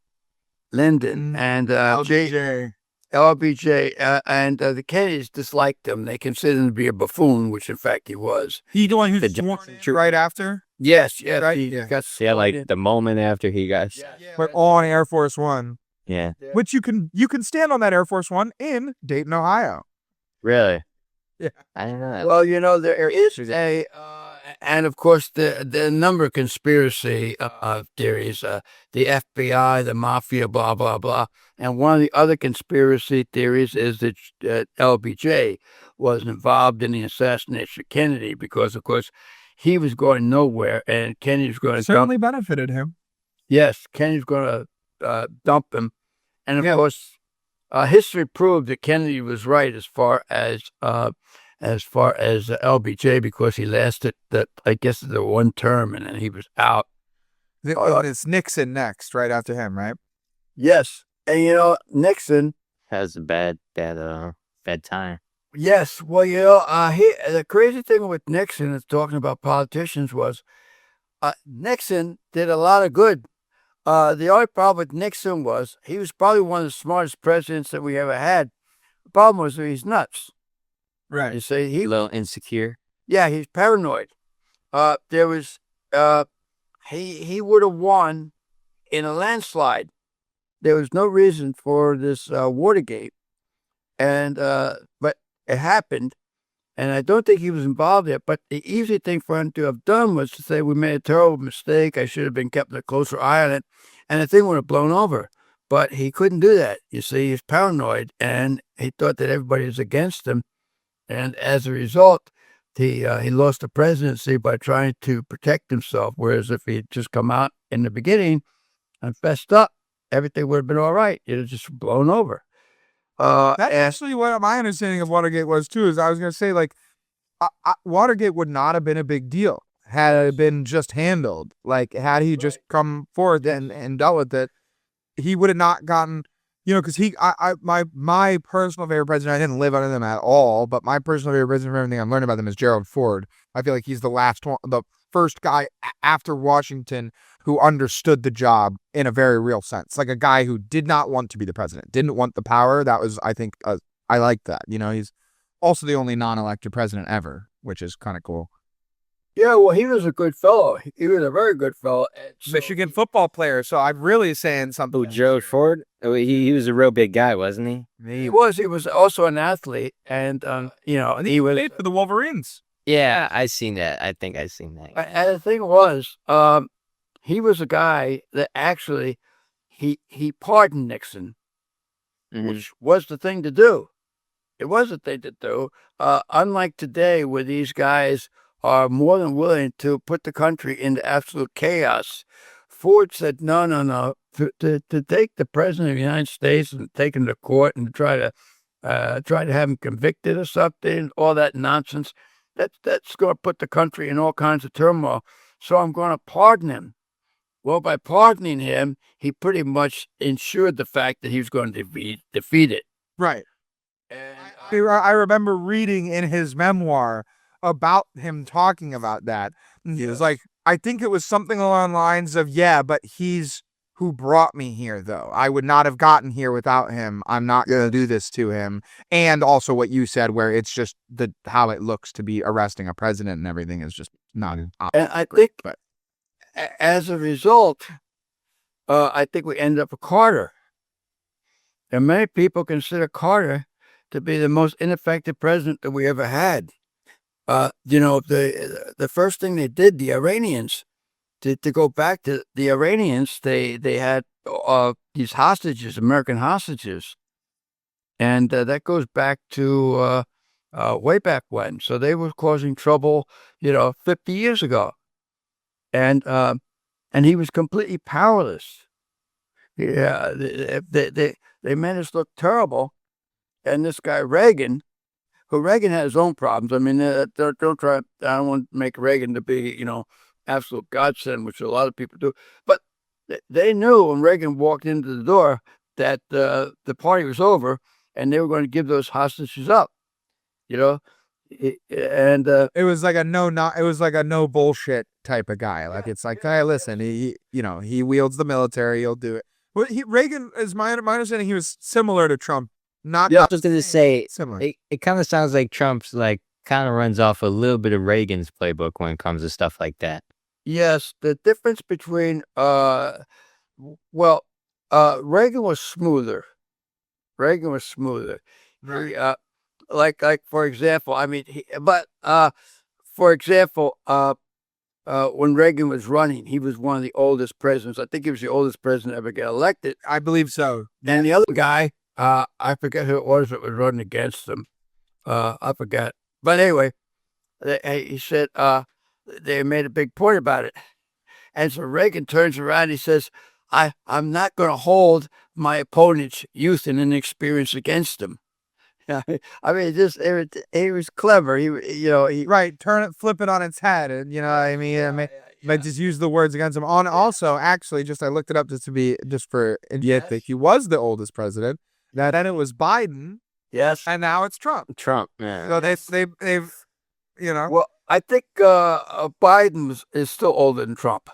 [SPEAKER 1] and
[SPEAKER 2] LBJ.
[SPEAKER 1] LBJ, and the Kennedys disliked him. They considered him to be a buffoon, which in fact he was.
[SPEAKER 2] He the one who's
[SPEAKER 3] The
[SPEAKER 2] sworn in right after.
[SPEAKER 1] Yes,
[SPEAKER 2] Right?
[SPEAKER 1] he
[SPEAKER 2] Yeah.
[SPEAKER 1] got
[SPEAKER 3] Yeah,
[SPEAKER 1] sworn
[SPEAKER 3] like
[SPEAKER 1] in.
[SPEAKER 3] the moment after he got.
[SPEAKER 2] But on Air Force One,
[SPEAKER 3] Yeah.
[SPEAKER 2] which you can stand on that Air Force One in Dayton, Ohio.
[SPEAKER 3] Really?
[SPEAKER 2] Yeah.
[SPEAKER 3] I didn't know that.
[SPEAKER 1] Well, there is and of course the number of conspiracy theories, the FBI, the mafia, blah blah blah, and one of the other conspiracy theories is that LBJ was involved in the assassination of Kennedy because, of course, he was going nowhere, and Kennedy was going to
[SPEAKER 2] Certainly benefited him.
[SPEAKER 1] Yes, Kennedy's going to dump him, and of course, history proved that Kennedy was right as far as LBJ, because he lasted I guess the one term and then he was out.
[SPEAKER 2] It's Nixon next, right after him, right?
[SPEAKER 1] Yes, and Nixon.
[SPEAKER 3] Has a bad time.
[SPEAKER 1] Yes, well, the crazy thing with Nixon is talking about politicians was Nixon did a lot of good. The only problem with Nixon was he was probably one of the smartest presidents that we ever had. The problem was that he's nuts.
[SPEAKER 2] Right.
[SPEAKER 1] You see,
[SPEAKER 3] A little insecure.
[SPEAKER 1] yeah, he's paranoid. There was he would have won in a landslide. There was no reason for this Watergate, and but it happened, and I don't think he was involved in it. But the easy thing for him to have done was to say, "We made a terrible mistake. I should have been kept a closer eye on it," and the thing would have blown over. But he couldn't do that. You see, he's paranoid, and he thought that everybody was against him. And as a result, he lost the presidency by trying to protect himself. Whereas if he had just come out in the beginning and fessed up, everything would have been all right. It had just blown over.
[SPEAKER 2] That's actually what my understanding of Watergate was too. Is I was going to say, like, Watergate would not have been a big deal had it been just handled. Like, had he just come forward and dealt with it, he would have not gotten. Because my personal favorite president, I didn't live under them at all, but my personal favorite president, from everything I'm learning about them, is Gerald Ford. I feel like he's the first guy after Washington who understood the job in a very real sense. Like a guy who did not want to be the president, didn't want the power. That was, I think, I like that. He's also the only non-elected president ever, which is kind of cool.
[SPEAKER 1] Yeah, well, he was a good fellow. He was a very good fellow.
[SPEAKER 2] Michigan football player. So I'm really saying something.
[SPEAKER 3] Oh, Gerald Ford? Oh, he was a real big guy, wasn't he?
[SPEAKER 1] He was. He was also an athlete, and
[SPEAKER 2] and he
[SPEAKER 1] was
[SPEAKER 2] played for the Wolverines.
[SPEAKER 3] Yeah, I seen that. I think I seen that.
[SPEAKER 1] And the thing was, he was a guy that actually he pardoned Nixon, which was the thing to do. It was the thing to do. Unlike today, where these guys are more than willing to put the country into absolute chaos, Ford said, no. To take the president of the United States and take him to court and try to have him convicted or something, all that nonsense, that's going to put the country in all kinds of turmoil. So I'm going to pardon him. Well, by pardoning him, he pretty much ensured the fact that he was going to defeat it.
[SPEAKER 2] Right.
[SPEAKER 1] And
[SPEAKER 2] I remember reading in his memoir about him talking about that. He was like, I think it was something along the lines of, yeah, but he's who brought me here, though. I would not have gotten here without him. I'm not going to do this to him. And also what you said, where it's just how it looks to be arresting a president and everything is just not.
[SPEAKER 1] And I think, but as a result, I think we end up with Carter. And many people consider Carter to be the most ineffective president that we ever had. The first thing they did, the Iranians, to go back to the Iranians, they had these hostages, American hostages, and that goes back to way back when. So they were causing trouble, 50 years ago, and he was completely powerless. Yeah, they made us look terrible. And this guy Reagan, who Reagan had his own problems. I mean, don't try. I don't want to make Reagan to be, absolute godsend, which a lot of people do. But they knew when Reagan walked into the door that the party was over, and they were going to give those hostages up. And
[SPEAKER 2] It was like a no bullshit type of guy. Like it's like, hey, listen, he wields the military, he'll do it. Well, Reagan, is my understanding, he was similar to Trump. Not
[SPEAKER 3] I was gonna say
[SPEAKER 2] similar.
[SPEAKER 3] it kind of sounds like Trump's like kind of runs off a little bit of Reagan's playbook when it comes to stuff like that.
[SPEAKER 1] yes, the difference between Reagan was smoother. Reagan was smoother. He, like for example, I mean, for example, when Reagan was running, he was one of the oldest presidents. I think he was the oldest president ever get elected.
[SPEAKER 2] I believe so.
[SPEAKER 1] And the other guy, I forget who it was that was running against him. I forgot. But anyway, he said they made a big point about it. And so Reagan turns around and he says, I'm not going to hold my opponent's youth and inexperience against him. I mean, he was clever. He
[SPEAKER 2] Right, flip it on its head, and but just use the words against him. Also, actually, I looked it up just for idiot. He was the oldest president. Then it was Biden,
[SPEAKER 1] yes,
[SPEAKER 2] and now it's Trump.
[SPEAKER 3] Trump, yeah.
[SPEAKER 2] So they've
[SPEAKER 1] Well, I think Biden is still older than Trump.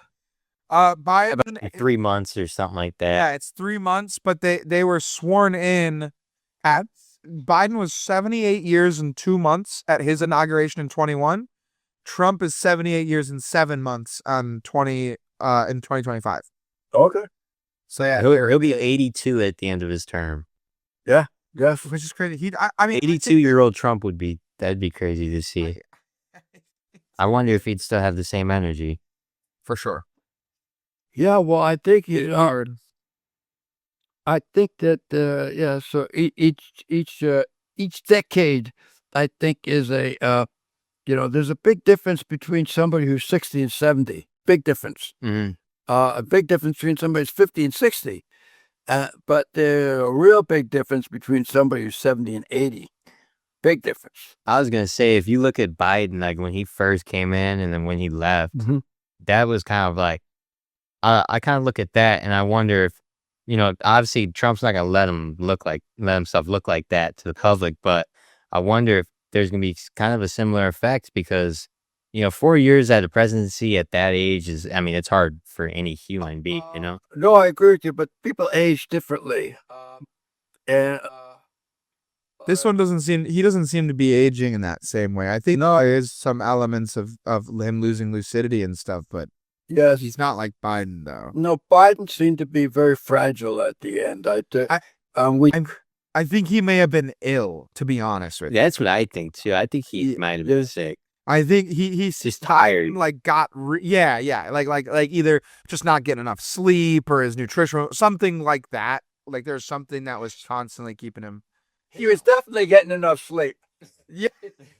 [SPEAKER 2] Biden
[SPEAKER 3] About like 3 months or something like that.
[SPEAKER 2] Yeah, it's 3 months, but they were sworn in at. Biden was 78 years and 2 months at his inauguration in 21. Trump is 78 years and 7 months in 2025.
[SPEAKER 1] Okay.
[SPEAKER 2] So yeah,
[SPEAKER 3] He'll be 82 at the end of his term.
[SPEAKER 1] Yes.
[SPEAKER 2] which is crazy. I mean,
[SPEAKER 3] 82-year-old Trump that'd be crazy to see. I wonder if he'd still have the same energy.
[SPEAKER 2] for sure.
[SPEAKER 1] Yeah, well, I think I think that so each decade, I think, is there's a big difference between somebody who's 60 and 70. Big difference.
[SPEAKER 3] Mm-hmm.
[SPEAKER 1] A big difference between somebody who's 50 and 60. But there's a real big difference between somebody who's 70 and 80. Big difference.
[SPEAKER 3] I was gonna say, if you look at Biden, like when he first came in and then when he left, that was kind of like, I kind of look at that and I wonder if, obviously Trump's not gonna let himself look like that to the public, but I wonder if there's gonna be kind of a similar effect because, 4 years at the presidency at that age it's hard for any human being,
[SPEAKER 1] No, I agree with you, but people age differently. And
[SPEAKER 2] This one doesn't seem to be aging in that same way. I think there is some elements of him losing lucidity and stuff, but
[SPEAKER 1] yes,
[SPEAKER 2] he's not like Biden though.
[SPEAKER 1] no, Biden seemed to be very fragile at the end.
[SPEAKER 2] I think he may have been ill, to be honest with you.
[SPEAKER 3] That's what I think too. I think he might have been sick.
[SPEAKER 2] I think he's
[SPEAKER 3] Just tired.
[SPEAKER 2] like like either just not getting enough sleep or his nutrition, something like that. Like there's something that was constantly keeping him.
[SPEAKER 1] He was definitely getting enough sleep.
[SPEAKER 2] Yeah,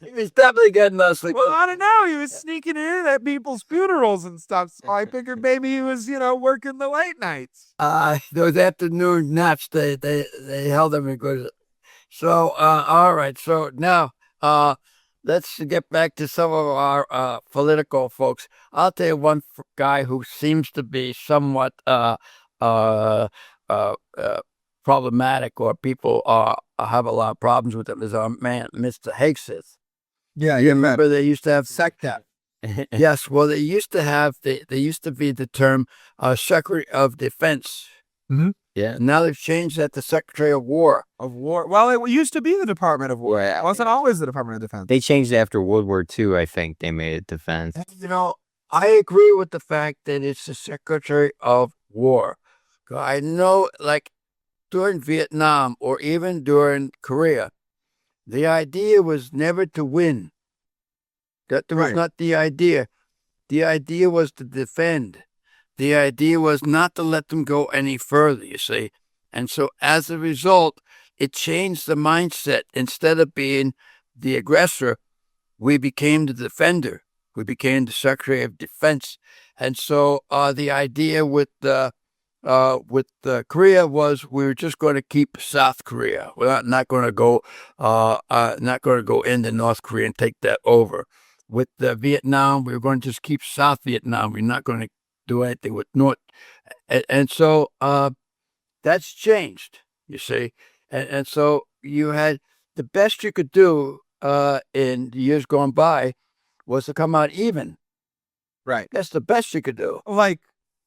[SPEAKER 1] He was definitely getting enough sleep.
[SPEAKER 2] well, I don't know. He was sneaking in at people's funerals and stuff. So I figured maybe he was, working the late nights.
[SPEAKER 1] Those afternoon naps, they held him in good. So, all right. So now, let's get back to some of our political folks. I'll tell you one guy who seems to be somewhat problematic, or people have a lot of problems with him, is our man, Mr. Hegseth.
[SPEAKER 2] Yeah,
[SPEAKER 1] Remember they used to have
[SPEAKER 2] Sector.
[SPEAKER 1] Yes, well, they used to be the term Secretary of Defense.
[SPEAKER 2] Mhm.
[SPEAKER 3] Yeah.
[SPEAKER 1] Now they've changed that to Secretary of War.
[SPEAKER 2] Of War. Well, it used to be the Department of War.
[SPEAKER 3] Yeah.
[SPEAKER 2] It wasn't always the Department of Defense.
[SPEAKER 3] They changed it after World War II, I think. They made it defense.
[SPEAKER 1] I agree with the fact that it's the Secretary of War. I know, like, during Vietnam or even during Korea, the idea was never to win. That was
[SPEAKER 2] Right.
[SPEAKER 1] not the idea. The idea was to defend. The idea was not to let them go any further, you see. And so as a result, it changed the mindset. Instead of being the aggressor, we became the defender. We became the Secretary of Defense. And so the idea with with Korea was we were just going to keep South Korea. We're not going to go into North Korea and take that over. With Vietnam, we were going to just keep South Vietnam. We're not going to do anything with North, and so that's changed. You see, and so you had the best you could do in the years gone by was to come out even.
[SPEAKER 2] Right.
[SPEAKER 1] That's the best you could do.
[SPEAKER 2] Like,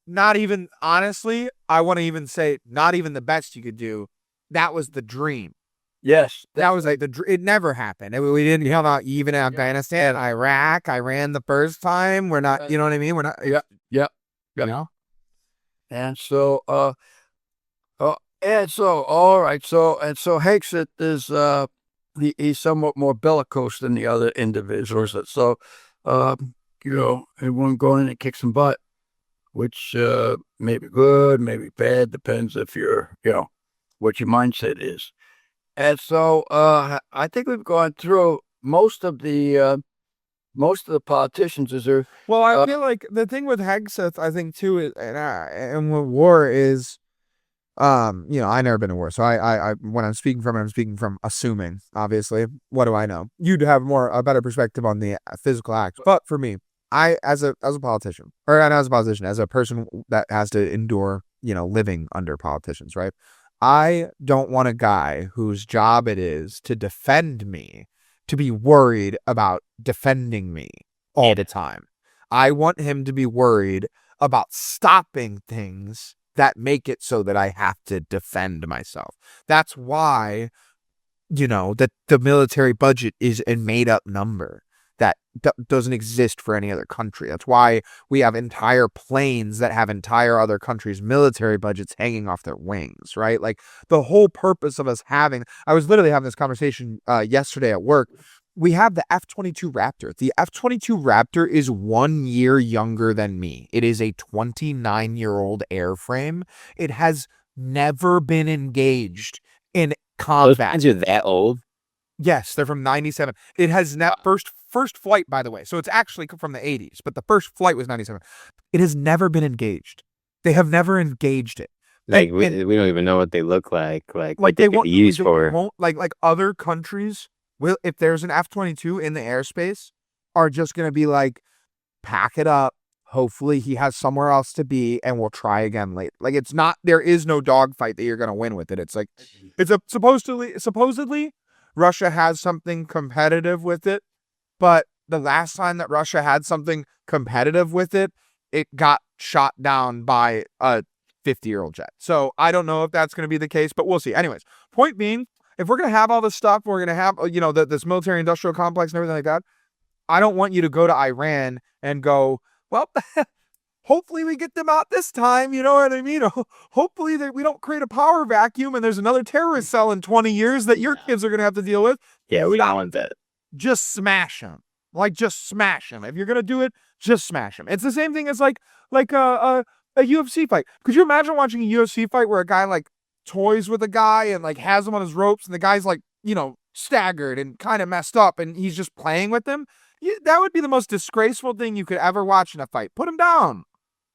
[SPEAKER 2] not even, honestly, I want to even say, not even the best you could do. That was the dream.
[SPEAKER 1] Yes,
[SPEAKER 2] That was like it never happened. I mean, we didn't come out even in Afghanistan, Iraq, Iran the first time. We're not, you know what I mean? We're not,
[SPEAKER 1] yeah.
[SPEAKER 2] you know?
[SPEAKER 1] And so, all right. So Hexet is, he's somewhat more bellicose than the other individuals. So, everyone going in and kick some butt, which, may be good, maybe bad, depends if you're, what your mindset is. And so, I think we've gone through most of the politicians. Is there?
[SPEAKER 2] Well, I feel like the thing with Hegseth, I think too, is, and with war is, I never been to war, so I when I'm speaking from assuming, obviously. What do I know? You'd have a better perspective on the physical act. But for me, as a politician, or not as a politician, as a person that has to endure, living under politicians, right? I don't want a guy whose job it is to defend me to be worried about defending me all the time. I want him to be worried about stopping things that make it so that I have to defend myself. That's why, that the military budget is a made up number that doesn't exist for any other country. That's why we have entire planes that have entire other countries' military budgets hanging off their wings, right? Like, the whole purpose of us I was literally having this conversation yesterday at work. We have the F-22 Raptor. The F-22 Raptor is 1 year younger than me. It is a 29-year-old airframe. It has never been engaged in combat.
[SPEAKER 3] Those planes are that old?
[SPEAKER 2] Yes, they're from 97. It has first flight, by the way. So it's actually from the 80s, but the first flight was 97. It has never been engaged. They have never engaged it.
[SPEAKER 3] Like, we don't even know what they look like. Like what
[SPEAKER 2] they
[SPEAKER 3] they could be used for.
[SPEAKER 2] Won't, like other countries will, if there's an F-22 in the airspace, are just going to be like, pack it up. Hopefully he has somewhere else to be, and we'll try again later. Like, it's not, there is no dogfight that you're going to win with it. It's like, supposedly Russia has something competitive with it, but the last time that Russia had something competitive with it, it got shot down by a 50-year-old jet. So I don't know if that's going to be the case, but we'll see. Anyways, point being, if we're going to have all this stuff, we're going to have, this military industrial complex and everything like that, I don't want you to go to Iran and go, well, hopefully we get them out this time, you know what I mean? Hopefully we don't create a power vacuum and there's another terrorist cell in 20 years that your kids are going to have to deal with.
[SPEAKER 3] Yeah, we don't want that.
[SPEAKER 2] Just smash them. Like, just smash them. If you're going to do it, just smash them. It's the same thing as like a UFC fight. Could you imagine watching a UFC fight where a guy like toys with a guy and like has him on his ropes and the guy's like, staggered and kind of messed up and he's just playing with them? That would be the most disgraceful thing you could ever watch in a fight. Put him down.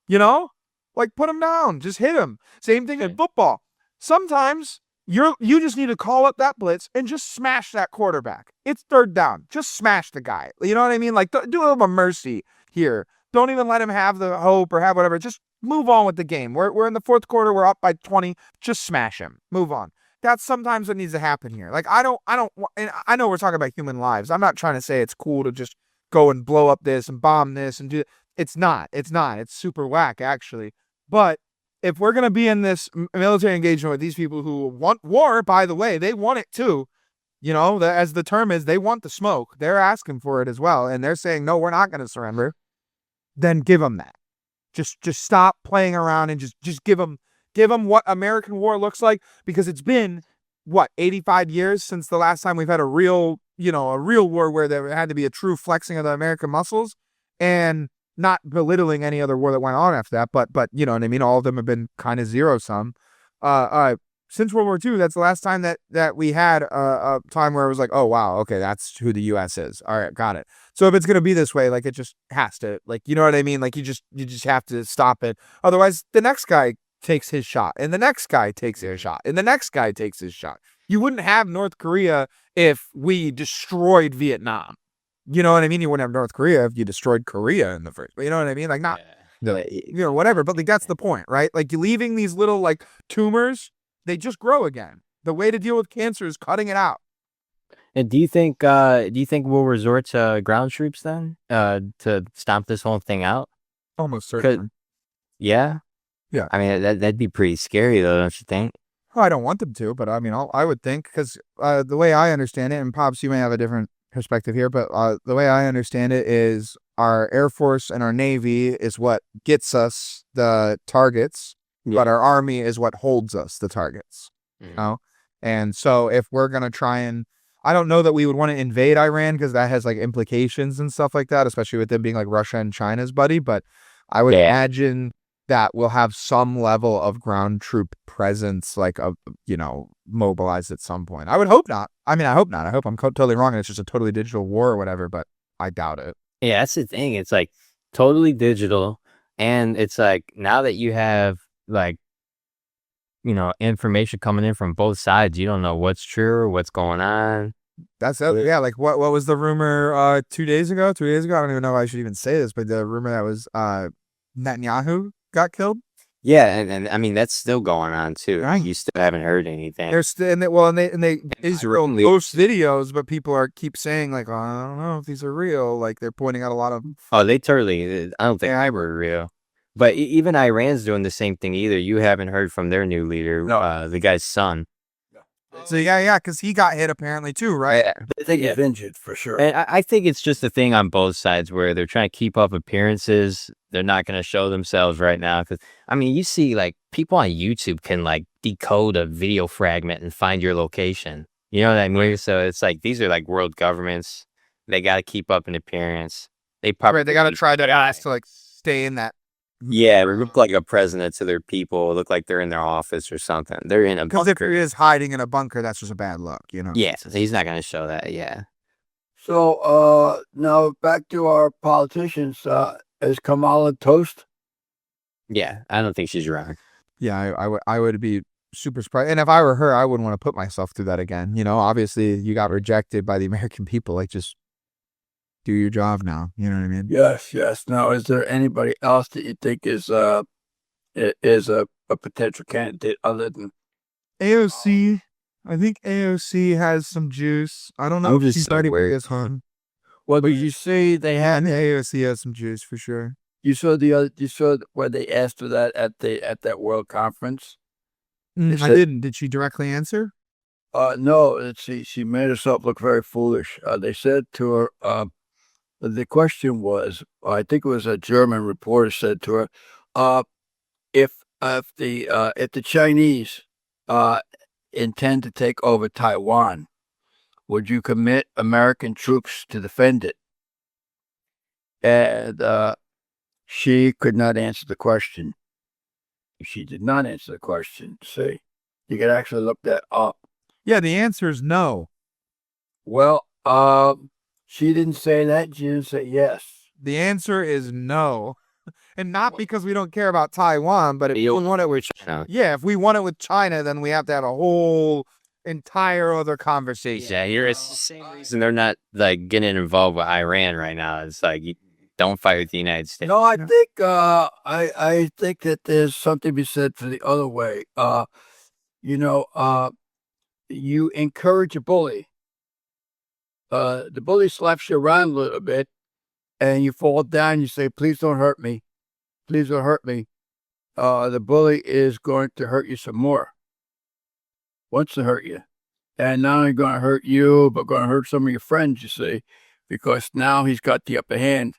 [SPEAKER 2] Put him down. Just hit him. Same thing in football. Sometimes you just need to call up that blitz and just smash that quarterback. It's third down. Just smash the guy. You know what I mean? Like, do him a mercy here. Don't even let him have the hope or have whatever. Just move on with the game. We're in the fourth quarter. We're up by 20. Just smash him. Move on. That's sometimes what needs to happen here. Like, I know we're talking about human lives. I'm not trying to say it's cool to just go and blow up this and bomb this and do. It's not. It's super whack, actually. But if we're going to be in this military engagement with these people who want war, by the way, they want it too. As the term is, they want the smoke. They're asking for it as well. And they're saying, no, we're not going to surrender. Then give them that. Just stop playing around and just give them what American war looks like, because it's been, 85 years since the last time we've had a real war where there had to be a true flexing of the American muscles, and not belittling any other war that went on after that, but you know what I mean? All of them have been kind of zero-sum. Since World War II, that's the last time that we had a time where it was like, oh, wow, okay, that's who the U.S. is. All right, got it. So if it's going to be this way, it just has to, you know what I mean? You just have to stop it. Otherwise, the next guy takes his shot, and the next guy takes his shot, and the next guy takes his shot. You wouldn't have North Korea if we destroyed Vietnam. You know what I mean? You wouldn't have North Korea if you destroyed Korea in the first. You know what I mean? Like not, whatever. But like that's the point, right? Like you leaving these little like tumors, they just grow again. The way to deal with cancer is cutting it out.
[SPEAKER 3] And do you think we'll resort to ground troops then to stomp this whole thing out?
[SPEAKER 2] Almost certainly.
[SPEAKER 3] Yeah.
[SPEAKER 2] Yeah.
[SPEAKER 3] I mean that'd be pretty scary though, don't you think?
[SPEAKER 2] Well, I don't want them to, but I mean, I would think because the way I understand it, and Pops, you may have a different perspective here, but the way I understand it is our Air Force and our Navy is what gets us the targets, but our Army is what holds us the targets. You know? And so if we're going to try and, I don't know that we would want to invade Iran because that has like implications and stuff like that, especially with them being like Russia and China's buddy, but I would imagine that we'll have some level of ground troop presence, like, mobilized at some point. I would hope not. I mean, I hope not. I hope I'm totally wrong and it's just a totally digital war or whatever, but I doubt it.
[SPEAKER 3] Yeah, that's the thing. It's like totally digital. And it's like now that you have like, information coming in from both sides, you don't know what's true or what's going on.
[SPEAKER 2] That's it. Yeah, like what was the rumor 2 days ago? 2 days ago? I don't even know if I should even say this, but the rumor that was Netanyahu got killed.
[SPEAKER 3] Yeah, and I mean that's still going on too.
[SPEAKER 2] Right.
[SPEAKER 3] You still haven't heard anything.
[SPEAKER 2] They're still they Israel post videos, but people keep saying like, oh, I don't know if these are real. Like they're pointing out a lot of them.
[SPEAKER 3] Oh, they totally. I don't think they were real. But even Iran's doing the same thing either. You haven't heard from their new leader, the guy's son.
[SPEAKER 2] So yeah, because he got hit apparently too, right?
[SPEAKER 1] I think he's injured for sure.
[SPEAKER 3] And I think it's just a thing on both sides where they're trying to keep up appearances. They're not going to show themselves right now. Because, I mean, you see, like, people on YouTube can, like, decode a video fragment and find your location. You know what I mean? So it's like, these are, like, world governments. They got to keep up an appearance. They probably...
[SPEAKER 2] Right, they got to try their best to, like, stay in that.
[SPEAKER 3] Yeah, look like a president to their people. Look like they're in their office or something. They're in a bunker.
[SPEAKER 2] Because if he is hiding in a bunker, that's just a bad look, you know?
[SPEAKER 3] Yeah, he's not going to show that, yeah.
[SPEAKER 1] So now back to our politicians. Is Kamala toast?
[SPEAKER 3] Yeah, I don't think she's wrong.
[SPEAKER 2] Yeah, I would be super surprised. And if I were her, I wouldn't want to put myself through that again. You know, obviously you got rejected by the American people. Like, just do your job now. You know what I mean?
[SPEAKER 1] Yes. Now, is there anybody else that you think is a potential candidate other than
[SPEAKER 2] AOC? I think AOC has some juice. I don't know if she's starting with this one.
[SPEAKER 1] Well, did you see they had
[SPEAKER 2] AOC has some juice for sure.
[SPEAKER 1] You saw where they asked her that at that World Conference?
[SPEAKER 2] I didn't. Did she directly answer?
[SPEAKER 1] No. She made herself look very foolish. They said to her, the question was, I think it was a German reporter said to her, if the Chinese intend to take over Taiwan, would you commit American troops to defend it? And she could not answer the question. She did not answer the question. See, you could actually look that up.
[SPEAKER 2] Yeah, the answer is no.
[SPEAKER 1] Well, she didn't say that. She didn't say yes.
[SPEAKER 2] The answer is no. And not because we don't care about Taiwan, but if we want it with China. Yeah, if we want it with China, then we have to have a whole entire other conversation.
[SPEAKER 3] Yeah, it's the same reason they're not like getting involved with Iran right now. It's like don't fight with the United States.
[SPEAKER 1] No, I think I think that there's something to be said for the other way. You encourage a bully. The bully slaps you around a little bit, and you fall down. You say, "Please don't hurt me. Please don't hurt me." The bully is going to hurt you some more. Wants to hurt you, and not only going to hurt you, but going to hurt some of your friends. You see, because now he's got the upper hand.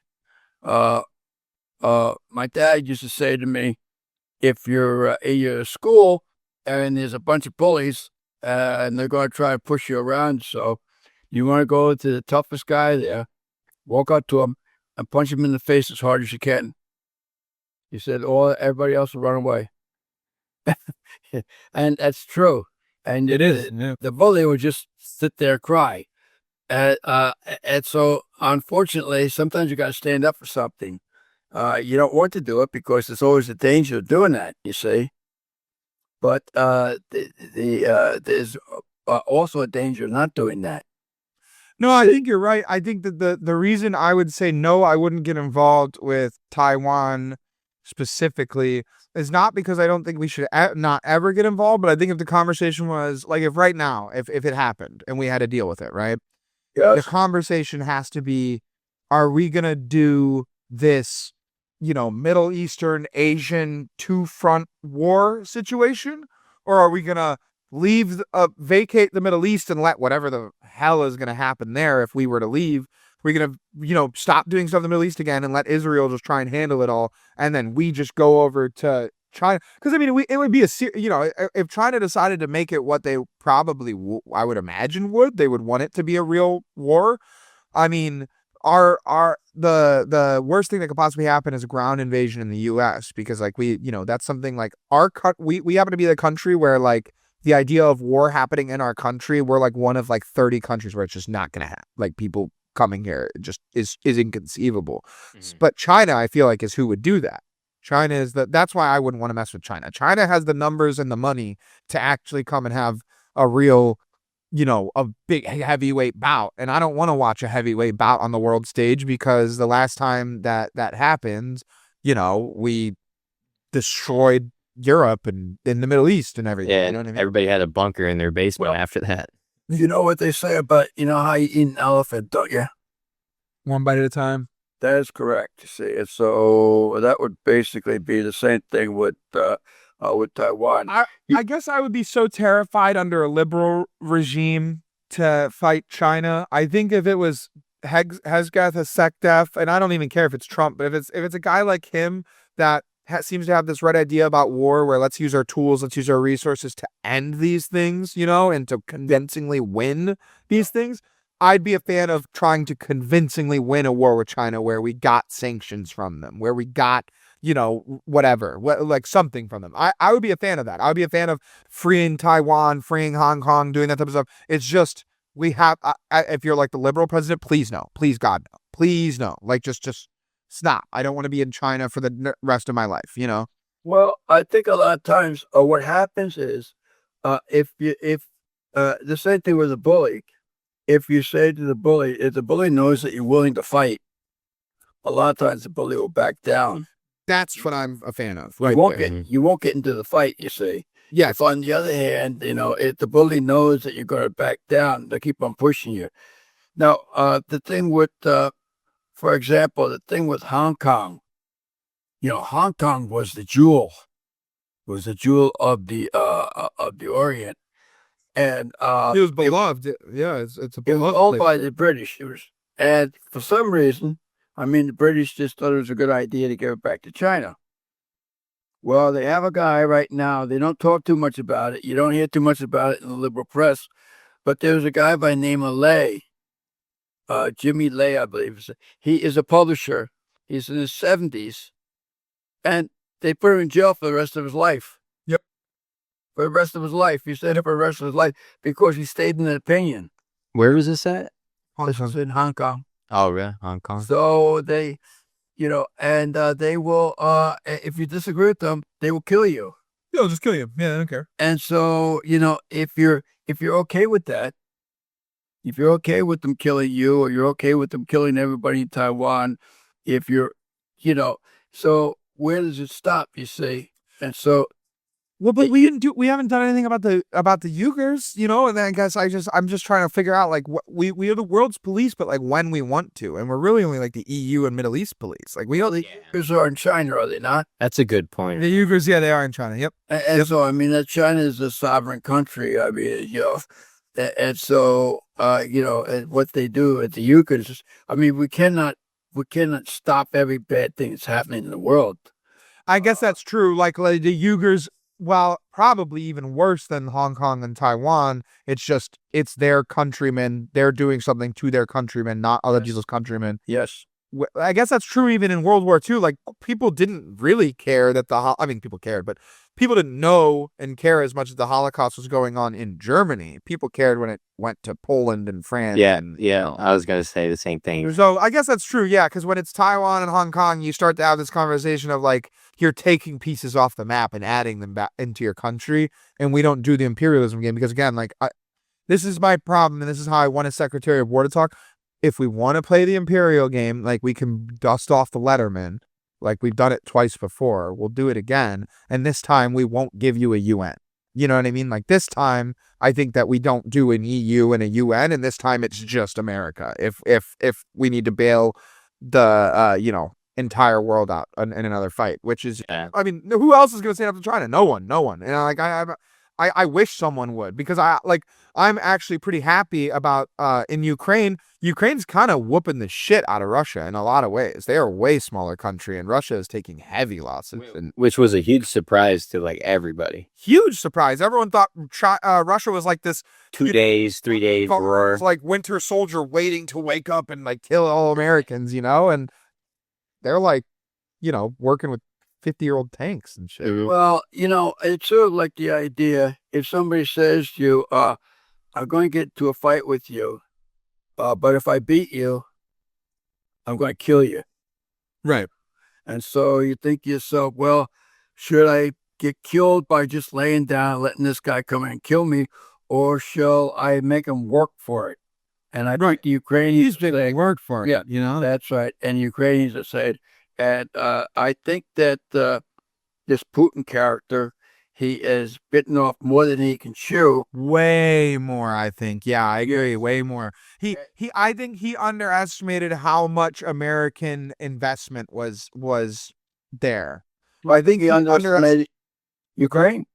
[SPEAKER 1] My dad used to say to me, if you're in your school and there's a bunch of bullies and they're going to try to push you around, so you want to go to the toughest guy there, walk up to him and punch him in the face as hard as you can. He said, everybody else will run away. And that's true. And
[SPEAKER 2] it is.
[SPEAKER 1] The bully would just sit there and cry. And so, unfortunately, sometimes you got to stand up for something. You don't want to do it because there's always a danger of doing that, you see. but there's also a danger of not doing that.
[SPEAKER 2] No, I think you're right. I think that the reason I would say no, I wouldn't get involved with Taiwan specifically is not because I don't think we should not ever get involved, but I think if the conversation was like, if right now, if it happened and we had to deal with it, right? The
[SPEAKER 1] Yes.
[SPEAKER 2] conversation has to be, are we going to do this, Middle Eastern, Asian two-front war situation? Or are we going to vacate the Middle East and let whatever the hell is going to happen there if we were to leave? We're going to, stop doing stuff in the Middle East again and let Israel just try and handle it all. And then we just go over to China. Because, I mean, it would be if China decided to make it what they probably, I would imagine they would want it to be a real war. I mean, the worst thing that could possibly happen is a ground invasion in the U.S. because, like, that's something like we happen to be the country where, like, the idea of war happening in our country, we're like one of like 30 countries where it's just not going to happen. Like, people coming here just is inconceivable.
[SPEAKER 3] Mhm.
[SPEAKER 2] But China, I feel like, is who would do that. China is that's why I wouldn't want to mess with China. China has the numbers and the money to actually come and have a real, a big heavyweight bout. And I don't want to watch a heavyweight bout on the world stage because the last time that happened, we destroyed Europe and in the Middle East and everything.
[SPEAKER 3] Yeah,
[SPEAKER 2] You know what I mean?
[SPEAKER 3] everybody had a bunker in their basement
[SPEAKER 1] Well-
[SPEAKER 3] after that.
[SPEAKER 1] You know what they say about how you eat an elephant, don't you?
[SPEAKER 2] One bite at a time.
[SPEAKER 1] That is correct. You see, and so that would basically be the same thing with Taiwan.
[SPEAKER 2] I guess I would be so terrified under a liberal regime to fight China. I think if it was Hezgath Hezsekdef, and I don't even care if it's Trump, but if it's a guy like him that seems to have this right idea about war, where let's use our tools, let's use our resources to end these things, and to convincingly win these things. I'd be a fan of trying to convincingly win a war with China where we got sanctions from them, where we got, whatever, like something from them. I would be a fan of that. I would be a fan of freeing Taiwan, freeing Hong Kong, doing that type of stuff. It's just, we have, if you're like the liberal president, please no, please God no, please no. Like just stop. I don't want to be in China for the rest of my life,
[SPEAKER 1] Well, I think a lot of times what happens is if the same thing with a bully. If you say to the bully, if the bully knows that you're willing to fight, a lot of times the bully will back down.
[SPEAKER 2] That's what I'm a fan of.
[SPEAKER 1] You won't get into the fight, you see.
[SPEAKER 2] Yeah.
[SPEAKER 1] If on the other hand, if the bully knows that you're going to back down, they'll keep on pushing you. Now, the thing with, for example, the thing with Hong Kong, Hong Kong was the jewel, of the Orient. And
[SPEAKER 2] It was beloved. Yeah, it's a
[SPEAKER 1] it was
[SPEAKER 2] beloved
[SPEAKER 1] owned
[SPEAKER 2] place.
[SPEAKER 1] by the British. And for some reason, the British just thought it was a good idea to give it back to China. Well, they have a guy right now. They don't talk too much about it. You don't hear too much about it in the liberal press. But there's a guy by the name of Lay, Jimmy Lay, I believe. He is a publisher. He's in his 70s. And they put him in jail for the rest of his life.
[SPEAKER 2] Yep.
[SPEAKER 1] For the rest of his life. He stayed there for the rest of his life because he stayed in an opinion.
[SPEAKER 3] Where was this at?
[SPEAKER 1] This was in Hong Kong.
[SPEAKER 3] Oh, really? Hong Kong?
[SPEAKER 1] So they, and they will, if you disagree with them, they will kill you.
[SPEAKER 2] They'll just kill you. Yeah, I don't care.
[SPEAKER 1] And so, if you're okay with that, if you're okay with them killing you, or you're okay with them killing everybody in Taiwan, if you're, so where does it stop? You see, and so.
[SPEAKER 2] Well, but we haven't done anything about the Uyghurs, and then I guess I'm just trying to figure out, like, what we are the world's police, but like when we want to, and we're really only like the EU and Middle East police. Like, we don't.
[SPEAKER 1] The Uyghurs are in China, are they not?
[SPEAKER 3] That's a good point.
[SPEAKER 2] The Uyghurs, yeah, they are in China. Yep.
[SPEAKER 1] And so, that China is a sovereign country. And so, and what they do at the Uyghurs, we cannot stop every bad thing that's happening in the world.
[SPEAKER 2] I guess that's true. Like the Uyghurs, well, probably even worse than Hong Kong and Taiwan. It's their countrymen. They're doing something to their countrymen, not other people's countrymen.
[SPEAKER 1] Yes.
[SPEAKER 2] I guess that's true even in World War II. Like, people didn't really care that people cared, but people didn't know and care as much as the Holocaust was going on in Germany. People cared when it went to Poland and France.
[SPEAKER 3] Yeah,
[SPEAKER 2] and,
[SPEAKER 3] yeah. I was gonna say the same thing.
[SPEAKER 2] So I guess that's true, yeah, because when it's Taiwan and Hong Kong, you start to have this conversation of like, you're taking pieces off the map and adding them back into your country, and we don't do the imperialism game because, again, like, this is my problem, and this is how I want a Secretary of War to talk. If we want to play the imperial game, like, we can dust off the Letterman, like we've done it twice before. We'll do it again, and this time we won't give you a UN. You know what I mean? Like, this time, I think that we don't do an EU and a UN, and this time it's just America. If we need to bail the entire world out in another fight, which is, I mean, who else is going to stand up to China? No one. And like, I wish someone would, because I'm actually pretty happy about in Ukraine. Ukraine's kind of whooping the shit out of Russia in a lot of ways. They are a way smaller country, and Russia is taking heavy losses.
[SPEAKER 3] Which was a huge surprise to like everybody.
[SPEAKER 2] Huge surprise. Everyone thought Russia was like this
[SPEAKER 3] 2 days, 3 days war.
[SPEAKER 2] like Winter Soldier waiting to wake up and like kill all Americans, and they're like, working with 50-year-old tanks and shit.
[SPEAKER 1] Well, it's sort of like the idea, if somebody says to you, I'm going to get into a fight with you, but if I beat you, I'm going to kill you.
[SPEAKER 2] Right.
[SPEAKER 1] And so you think to yourself, well, should I get killed by just laying down, letting this guy come in and kill me, or shall I make him work for it? And I think the Ukrainians say,
[SPEAKER 2] work for it.
[SPEAKER 1] Yeah, that's right. And Ukrainians are saying, and I think that this Putin character, he is bitten off more than he can chew.
[SPEAKER 2] Way more, I think. Yeah, I agree. Way more. I think he underestimated how much American investment was there.
[SPEAKER 1] I think he underestimated Ukraine.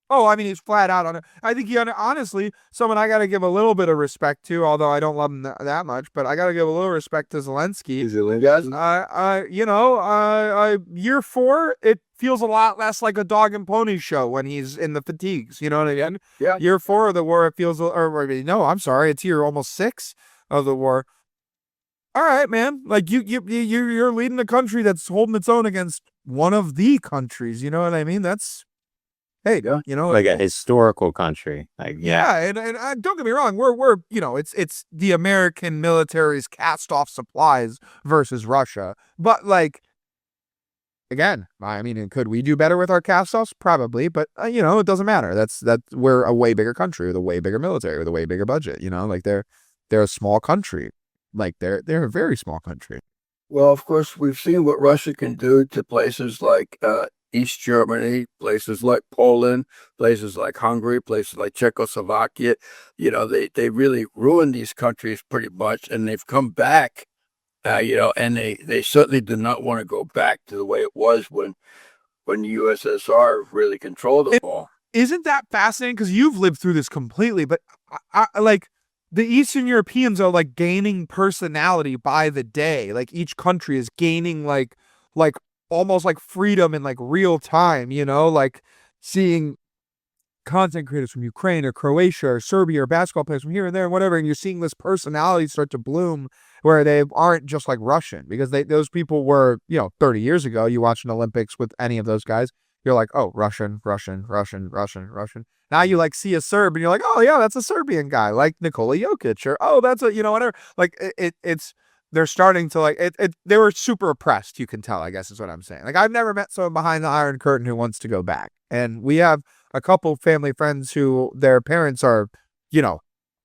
[SPEAKER 2] Oh, I mean, he's flat out on it. I think honestly, someone I got to give a little bit of respect to, although I don't love him that much, but I got to give a little respect to Zelensky. Year 4, it feels a lot less like a dog and pony show when he's in the fatigues. You know what I mean?
[SPEAKER 1] Yeah.
[SPEAKER 2] Year 4 of the war, it feels, I'm sorry, it's year almost 6 of the war. All right, man. Like, you're leading a country that's holding its own against one of the countries. You know what I mean? That's, hey,
[SPEAKER 3] like a historical country. Like,
[SPEAKER 2] and don't get me wrong, we're it's the American military's cast off supplies versus Russia. But like, again, I mean, could we do better with our cast offs? Probably, but it doesn't matter. That's we're a way bigger country with a way bigger military with a way bigger budget. Like they're a small country. Like they're a very small country.
[SPEAKER 1] Well, of course, we've seen what Russia can do to places like East Germany, places like Poland, places like Hungary, places like Czechoslovakia. They really ruined these countries pretty much, and they've come back, and they certainly did not want to go back to the way it was when the USSR really controlled them all.
[SPEAKER 2] Isn't that fascinating? Because you've lived through this completely, but I like the Eastern Europeans are like gaining personality by the day. Like each country is gaining like almost like freedom in like real time, like seeing content creators from Ukraine or Croatia or Serbia or basketball players from here and there and whatever. And you're seeing this personality start to bloom where they aren't just like Russian, because those people were, 30 years ago, you watch an Olympics with any of those guys, you're like, oh, Russian. Now you like see a Serb and you're like, oh yeah, that's a Serbian guy, like Nikola Jokic, or oh, that's a, whatever. Like it's, they're starting to like it. They were super oppressed. You can tell, I guess is what I'm saying. Like, I've never met someone behind the Iron Curtain who wants to go back. And we have a couple family friends who their parents are,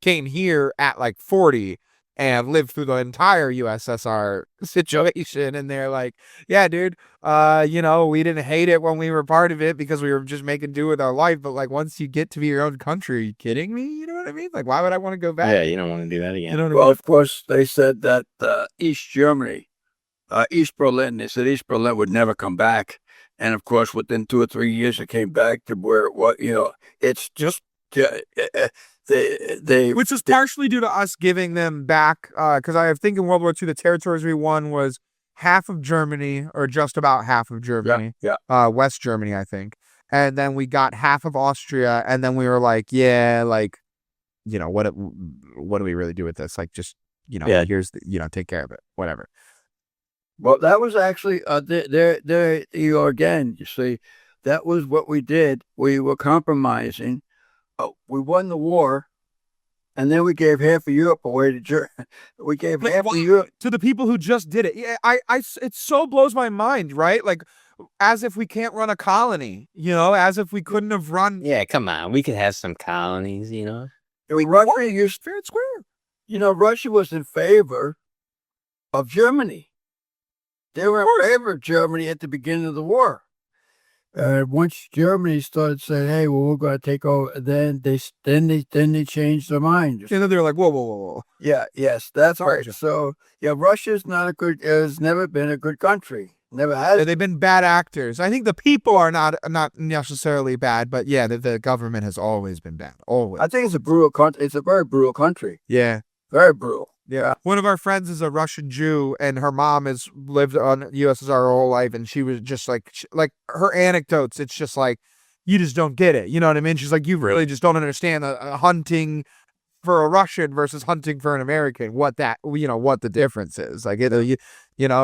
[SPEAKER 2] came here at like 40 and lived through the entire USSR situation. And they're like, yeah, dude, we didn't hate it when we were part of it because we were just making do with our life. But like, once you get to be your own country, are you kidding me? You know what I mean? Like, why would I want to go back?
[SPEAKER 3] Yeah, you don't want to do that again.
[SPEAKER 1] Well, of course, they said that East Germany, East Berlin, they said East Berlin would never come back. And of course, within 2 or 3 years, it came back to where it was. It's just
[SPEAKER 2] which is partially due to us giving them back, because I think in World War II the territories we won was half of Germany, or just about half of Germany, West Germany, I think, and then we got half of Austria, and then we were like, yeah, like, what do we really do with this? Like, just here's the, take care of it, whatever.
[SPEAKER 1] Well, that was actually there you go again. You see, that was what we did. We were compromising. We won the war, and then we gave half of Europe away to Germany. We gave
[SPEAKER 2] Like,
[SPEAKER 1] half
[SPEAKER 2] why-
[SPEAKER 1] of Europe.
[SPEAKER 2] to the people who just did it. Yeah, it so blows my mind, right? Like, as if we can't run a colony, as if we couldn't have run.
[SPEAKER 3] Yeah, come on. We could have some colonies,
[SPEAKER 1] Russia used fair and square. Russia was in favor of Germany. They were in favor of Germany at the beginning of the war. Once Germany started saying, "Hey, well, we're going to take over," then they changed their mind.
[SPEAKER 2] And then they're like, whoa, whoa, whoa, whoa.
[SPEAKER 1] Yeah, yes, that's
[SPEAKER 2] Sorry,
[SPEAKER 1] right.
[SPEAKER 2] Joe.
[SPEAKER 1] So, yeah, Russia's not a good. Has never been a good country. Never has.
[SPEAKER 2] They've been bad actors. I think the people are not necessarily bad, but yeah, the government has always been bad. Always.
[SPEAKER 1] I think it's a brutal country. It's a very brutal country.
[SPEAKER 2] Yeah.
[SPEAKER 1] Very brutal.
[SPEAKER 2] Yeah. One of our friends is a Russian Jew, and her mom has lived on USSR her whole life, and she was just like her anecdotes. It's just like, you just don't get it. You know what I mean? She's like, you really just don't understand hunting for a Russian versus hunting for an American. What the difference is. Like,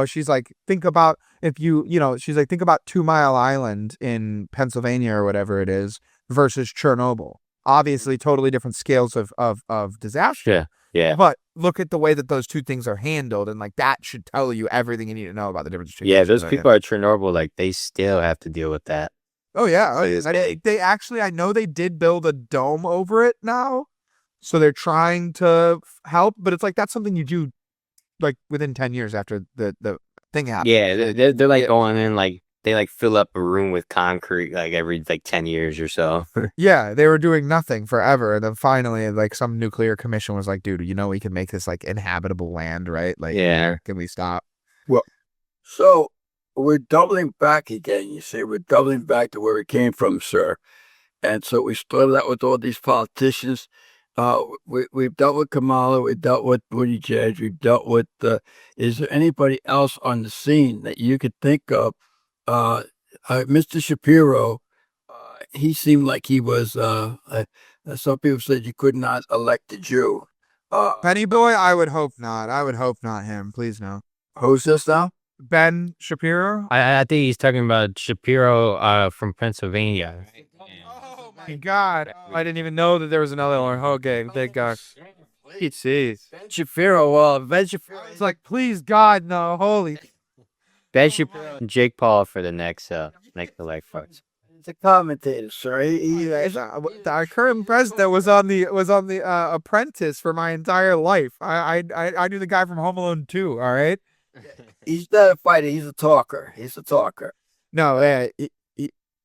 [SPEAKER 2] she's like, think about think about 2 Mile Island in Pennsylvania or whatever it is versus Chernobyl. Obviously, totally different scales of disaster.
[SPEAKER 3] Yeah. Yeah.
[SPEAKER 2] But look at the way that those two things are handled, and like that should tell you everything you need to know about the difference between.
[SPEAKER 3] Yeah, those people at Chernobyl, like, they still have to deal with that.
[SPEAKER 2] Oh yeah, they actually, I know they did build a dome over it now, so they're trying to help. But it's like that's something you do, like within 10 years after the thing happened.
[SPEAKER 3] Yeah, they're like going in, like, they like fill up a room with concrete like every 10 years or so.
[SPEAKER 2] Yeah, they were doing nothing forever, and then finally, like, some nuclear commission was like, "Dude, we can make this like inhabitable land, right? Like,
[SPEAKER 3] Yeah.
[SPEAKER 2] can we stop?"
[SPEAKER 1] Well, so we're doubling back again. You see, we're doubling back to where we came from, sir. And so we started out with all these politicians. We've dealt with Kamala. We've dealt with Buttigieg. We've dealt with. Is there anybody else on the scene that you could think of? Mr. Shapiro, he seemed like he was. Some people said you could not elect a Jew.
[SPEAKER 2] Penny Boy, I would hope not. I would hope not him. Please no.
[SPEAKER 1] Who's this now?
[SPEAKER 2] Ben Shapiro.
[SPEAKER 3] I think he's talking about Shapiro from Pennsylvania.
[SPEAKER 2] Oh my God! I didn't even know that there was another one. Okay, thank God. Jeez.
[SPEAKER 1] Shapiro. Well, Ben Shapiro.
[SPEAKER 2] It's like, please God, no. Holy.
[SPEAKER 3] Ben Shapiro and Jake Paul for the next election.
[SPEAKER 1] He's a commentator, sir.
[SPEAKER 2] Our current president was on the Apprentice for my entire life. I knew the guy from Home Alone 2. All right.
[SPEAKER 1] He's not a fighter. He's a talker.
[SPEAKER 2] No,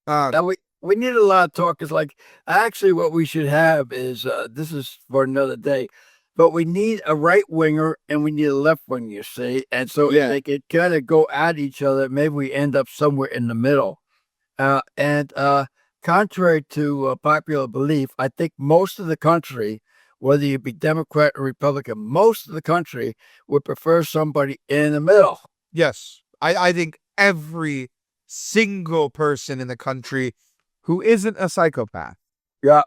[SPEAKER 1] Now we need a lot of talkers. Like, actually, what we should have is this is for another day. But we need a right winger and we need a left winger, you see. And so if they could kind of go at each other, maybe we end up somewhere in the middle. And contrary to popular belief, I think most of the country, whether you be Democrat or Republican, most of the country would prefer somebody in the middle.
[SPEAKER 2] yes, I think every single person in the country who isn't a psychopath
[SPEAKER 1] Yeah.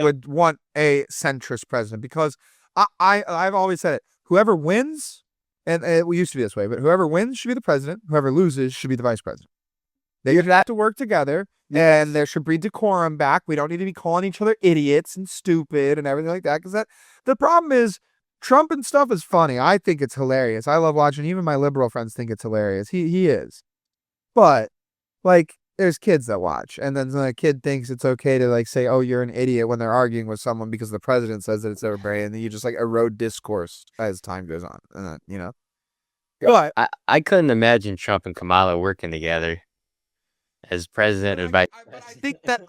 [SPEAKER 2] would want a centrist president, because I've always said it. Whoever wins, and it used to be this way, but whoever wins should be the president. Whoever loses should be the vice president. They have to work together, and there should be decorum back. We don't need to be calling each other idiots and stupid and everything like that, because the problem is Trump and stuff is funny. I think it's hilarious. I love watching. Even my liberal friends think it's hilarious. He is. But, like, there's kids that watch, and then the kid thinks it's okay to like say, "Oh, you're an idiot," when they're arguing with someone because the president says that it's their brain, and then you just like erode discourse as time goes on, and But
[SPEAKER 3] I couldn't imagine Trump and Kamala working together as president or vice.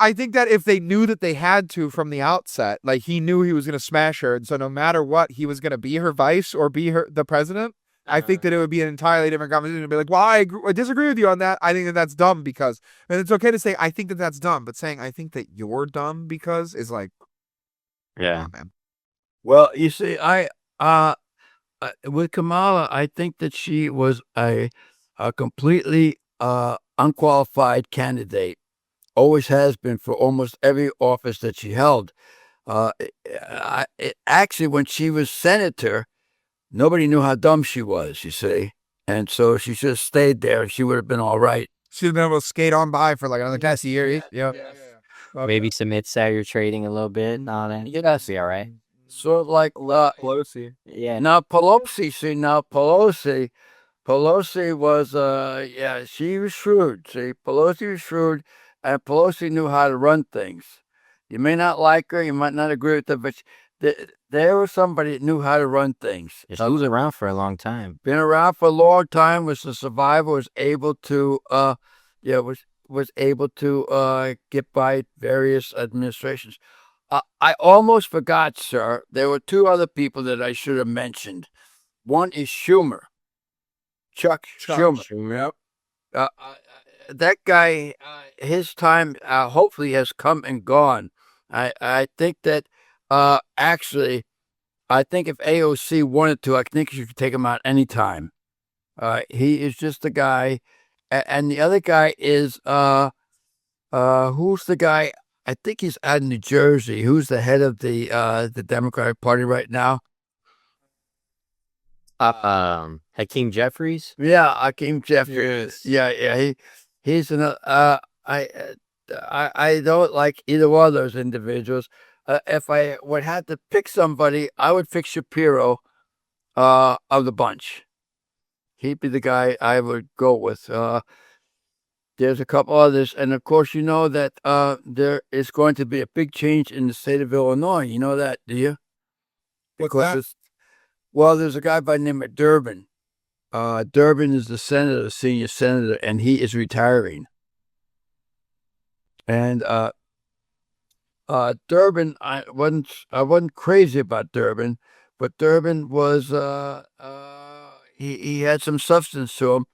[SPEAKER 2] I think that if they knew that they had to from the outset, like he knew he was going to smash her, and so no matter what, he was going to be her vice or be the president. I think that it would be an entirely different conversation. It'd be like, well, I disagree with you on that. I think that that's dumb because, and it's okay to say, I think that that's dumb, but saying, I think that you're dumb because is like,
[SPEAKER 3] yeah,
[SPEAKER 2] man.
[SPEAKER 1] Well, you see, with Kamala, I think that she was a completely unqualified candidate. Always has been for almost every office that she held. Actually, when she was senator, nobody knew how dumb she was, you see. And so she should have stayed there. She would have been all right.
[SPEAKER 2] She'd been able to skate on by for like another test year. Yeah.
[SPEAKER 3] Maybe some insider trading a little bit and all that.
[SPEAKER 1] Yes.
[SPEAKER 3] Be all right.
[SPEAKER 1] Sort of like,
[SPEAKER 2] Pelosi.
[SPEAKER 3] Yeah.
[SPEAKER 1] now Pelosi was, she was shrewd. See, Pelosi was shrewd, and Pelosi knew how to run things. You may not like her, you might not agree with her, but there was somebody that knew how to run things.
[SPEAKER 3] She was around for a long time.
[SPEAKER 1] Been around for a long time, was a survivor, was able to, was able to get by various administrations. I almost forgot, sir. There were two other people that I should have mentioned. One is Schumer. Chuck Schumer. Yep. That guy, his time hopefully has come and gone. I think that actually, I think if AOC wanted to, I think she could take him out anytime. He is just a guy, and the other guy is who's the guy? I think he's out of New Jersey. Who's the head of the Democratic Party right now?
[SPEAKER 3] Hakeem Jeffries.
[SPEAKER 1] Yeah, Hakeem Jeffries. Yeah. He's an. I don't like either one of those individuals. If I would have to pick somebody, I would pick Shapiro of the bunch. He'd be the guy I would go with. There's a couple others, and of course, you know that there is going to be a big change in the state of Illinois. You know that, do you? Well, there's a guy by the name of Durbin. Durbin is the senator, senior senator, and he is retiring. And Durbin, I wasn't crazy about Durbin, but Durbin was he had some substance to him.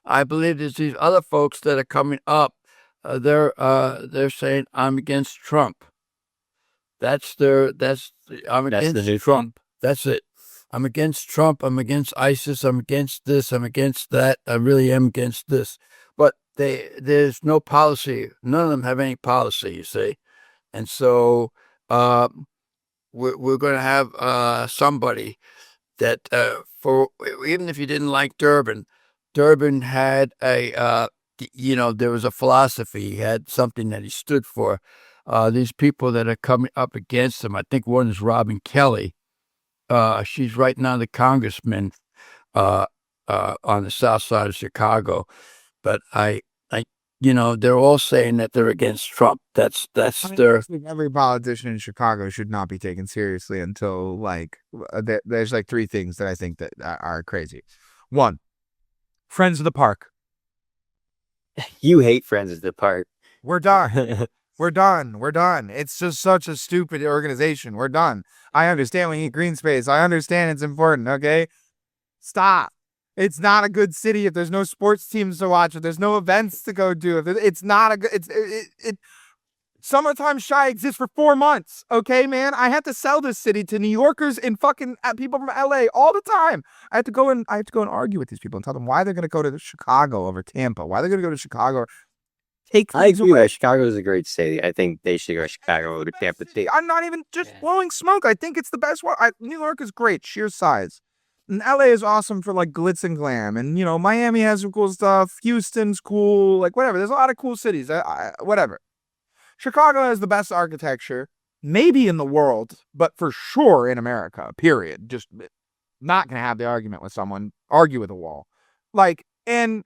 [SPEAKER 1] I believe there's these other folks that are coming up. They're saying I'm against Trump. I'm against
[SPEAKER 3] the new
[SPEAKER 1] Trump. That's it. I'm against Trump. I'm against ISIS. I'm against this. I'm against that. I really am against this. But there's no policy. None of them have any policy, you see. And so we're going to have somebody that for even if you didn't like Durbin had a there was a philosophy. He had something that he stood for. These people that are coming up against him, I think one is Robin Kelly. She's right now the congressman on the south side of Chicago. But they're all saying that they're against Trump. That's their.
[SPEAKER 2] Every politician in Chicago should not be taken seriously until there's like three things that I think that are crazy. One, Friends of the Park.
[SPEAKER 3] You hate Friends of the Park.
[SPEAKER 2] We're done. We're done. It's just such a stupid organization. We're done. I understand we need green space. I understand it's important. Okay, stop. It's not a good city if there's no sports teams to watch, if there's no events to go do. If it's not a good, Summertime Shy exists for 4 months. Okay, man, I had to sell this city to New Yorkers and fucking people from LA all the time. I have to go and argue with these people and tell them why they're going to go to Chicago over Tampa. Why they're going to go to Chicago.
[SPEAKER 3] I agree. Chicago is a great city. I think they should go to Chicago over Tampa.
[SPEAKER 2] I'm not even just blowing smoke. I think it's the best one. New York is great, sheer size. And LA is awesome for like glitz and glam. And, Miami has some cool stuff. Houston's cool. Like, whatever. There's a lot of cool cities. Whatever. Chicago has the best architecture, maybe in the world, but for sure in America, period. Just not going to have the argument with someone, argue with a wall. And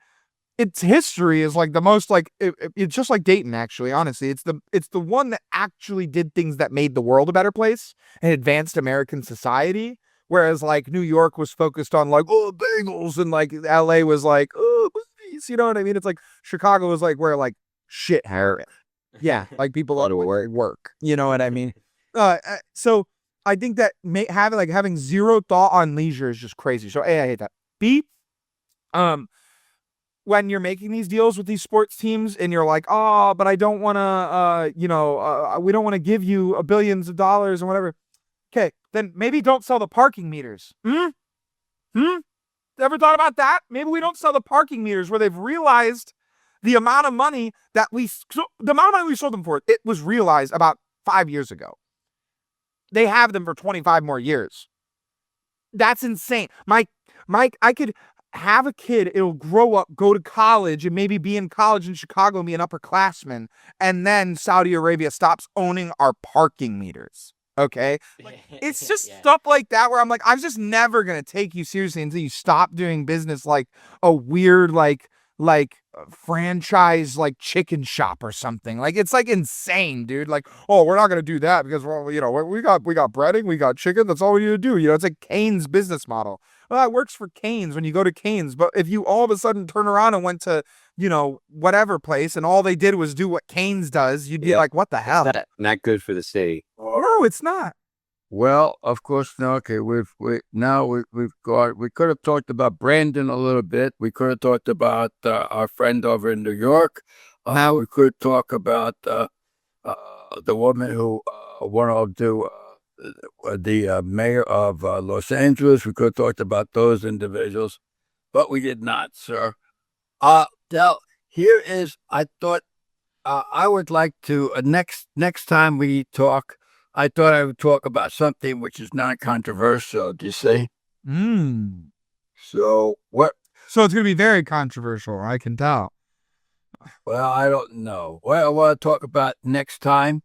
[SPEAKER 2] its history is like the most it's just like Dayton, actually, honestly. It's the one that actually did things that made the world a better place and advanced American society. Whereas New York was focused on bagels and LA was boobies, you know what I mean? It's Chicago was where shit happened. Yeah, people ought to work. You know what I mean? So I think that having zero thought on leisure is just crazy. So A, I hate that. B, when you're making these deals with these sports teams and you're like, oh, but I don't want to, we don't want to give you billions of dollars or whatever. Okay, then maybe don't sell the parking meters. Ever thought about that? Maybe we don't sell the parking meters where they've realized the amount of money we sold them for. It was realized about 5 years ago. They have them for 25 more years. That's insane. Mike, have a kid, it'll grow up, go to college, and maybe be in college in Chicago and be an upperclassman. And then Saudi Arabia stops owning our parking meters. Okay? It's just stuff like that where I'm like, I'm just never going to take you seriously until you stop doing business like a weird, like franchise, like chicken shop or something. Like, it's like insane, dude. Like, oh, we're not going to do that because, well, we got breading, we got chicken. That's all we need to do. It's like Cane's business model. Well, it works for Cane's when you go to Cane's, but if you all of a sudden turn around and went to, whatever place and all they did was do what Cane's does, you'd be like, what the hell?
[SPEAKER 3] Not good for the city.
[SPEAKER 2] No, it's not.
[SPEAKER 1] Well, of course, no. Okay, we could have talked about Brandon a little bit. We could have talked about our friend over in New York. Now we could talk about the woman who wanted to do the mayor of Los Angeles. We could have talked about those individuals, but we did not, sir. Now, here is, I thought I would like to, next time we talk, I thought I would talk about something which is non-controversial, do you see? So, what?
[SPEAKER 2] So it's going to be very controversial, I can tell.
[SPEAKER 1] Well, I don't know. What I want to talk about next time,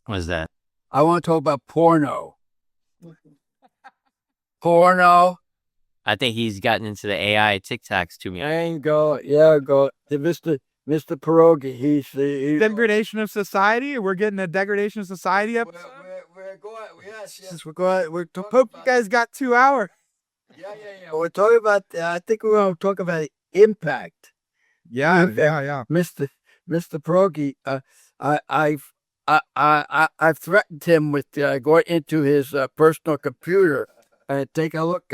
[SPEAKER 3] What is that?
[SPEAKER 1] I want to talk about porno. Porno.
[SPEAKER 3] I think he's gotten into the AI TikToks too much.
[SPEAKER 1] There you go. Yeah, go. Mr. Pierogi, he's
[SPEAKER 2] Degradation of society? We're getting a degradation of society episode?
[SPEAKER 1] We're going, yes. We're going,
[SPEAKER 2] Hope you guys got 2 hours.
[SPEAKER 1] Yeah. We're talking about, I think we're going to talk about the impact.
[SPEAKER 2] Yeah.
[SPEAKER 1] Mr. Pierogi, I've threatened him with going into his personal computer and take a look.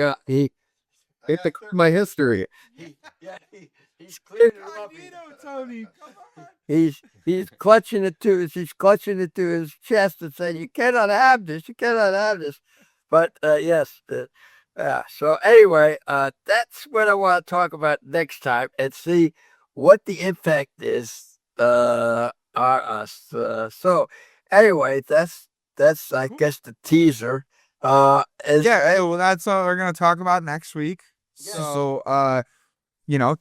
[SPEAKER 4] My history.
[SPEAKER 1] He's cleaning it up.
[SPEAKER 2] Tony, come on.
[SPEAKER 1] He's clutching it to his chest and saying, "You cannot have this. You cannot have this." But yes, so anyway, that's what I want to talk about next time and see what the impact is on us. So anyway, that's I guess the teaser.
[SPEAKER 2] That's what we're gonna talk about next week.
[SPEAKER 1] Yes.
[SPEAKER 2] So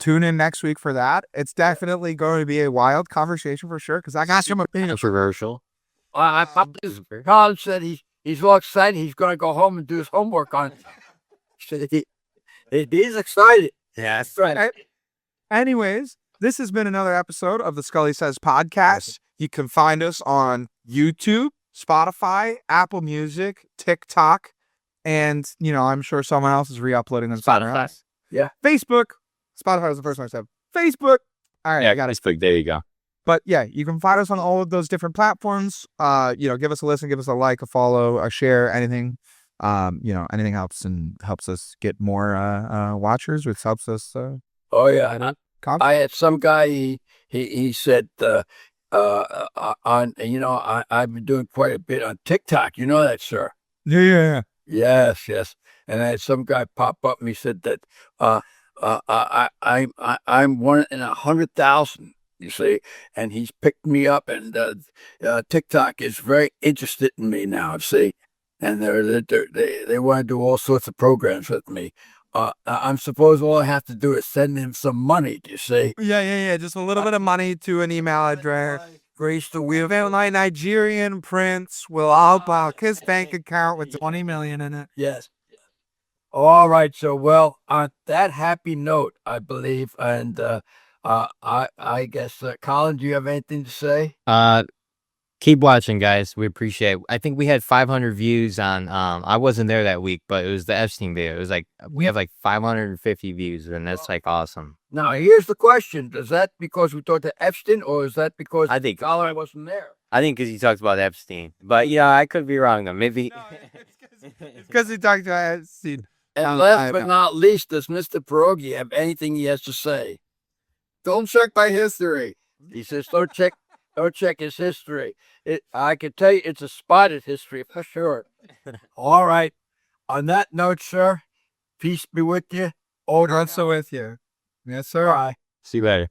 [SPEAKER 2] tune in next week for that. It's definitely going to be a wild conversation for sure, because I got some opinions.
[SPEAKER 3] Controversial.
[SPEAKER 1] Colin said he's all excited. He's going to go home and do his homework on it. He's excited.
[SPEAKER 3] Yeah, that's
[SPEAKER 1] right.
[SPEAKER 2] Anyways, this has been another episode of the Scully Sez podcast. You can find us on YouTube, Spotify, Apple Music, TikTok, and I'm sure someone else is re-uploading them.
[SPEAKER 3] Spotify.
[SPEAKER 2] Yeah. Facebook. Spotify was the first one I said. Facebook. All right,
[SPEAKER 3] Yeah,
[SPEAKER 2] I got it.
[SPEAKER 3] Facebook. There you go.
[SPEAKER 2] But yeah, you can find us on all of those different platforms. Give us a listen, give us a like, a follow, a share, anything. Anything helps us get more watchers, which helps us.
[SPEAKER 1] Oh yeah, I had some guy. He said I've been doing quite a bit on TikTok. You know that, sir?
[SPEAKER 2] Yeah.
[SPEAKER 1] Yes. And I had some guy pop up and he said that I'm one in 100,000. You see, and he's picked me up, and TikTok is very interested in me now. See, and they want to do all sorts of programs with me. I'm supposed all I have to do is send him some money. Do you see?
[SPEAKER 2] Yeah. Just a little bit of money to an email address.
[SPEAKER 1] Grace the wheel.
[SPEAKER 2] My Nigerian prince will outbound his bank account with 20 million in it.
[SPEAKER 1] Yes. All right. So, well, on that happy note, I believe, and I guess, Colin, do you have anything to say?
[SPEAKER 3] Keep watching, guys. We appreciate it. I think we had 500 views on, I wasn't there that week, but it was the Epstein video. It was like, we have like 550 views, and that's like awesome.
[SPEAKER 1] Now, here's the question. Is that because we talked to Epstein, or is that because
[SPEAKER 3] I think
[SPEAKER 1] Colin wasn't there?
[SPEAKER 3] I think because he talked about Epstein. But yeah, I could be wrong though. Maybe.
[SPEAKER 2] It's because he talked about Epstein.
[SPEAKER 1] And last but not least, does Mr. Pierogi have anything he has to say?
[SPEAKER 4] Don't check my history.
[SPEAKER 1] He says, don't check his history. I can tell you it's a spotted history for sure. All right. On that note, sir, peace be with you.
[SPEAKER 2] Also with you. Yes, sir.
[SPEAKER 1] Bye.
[SPEAKER 3] See you later.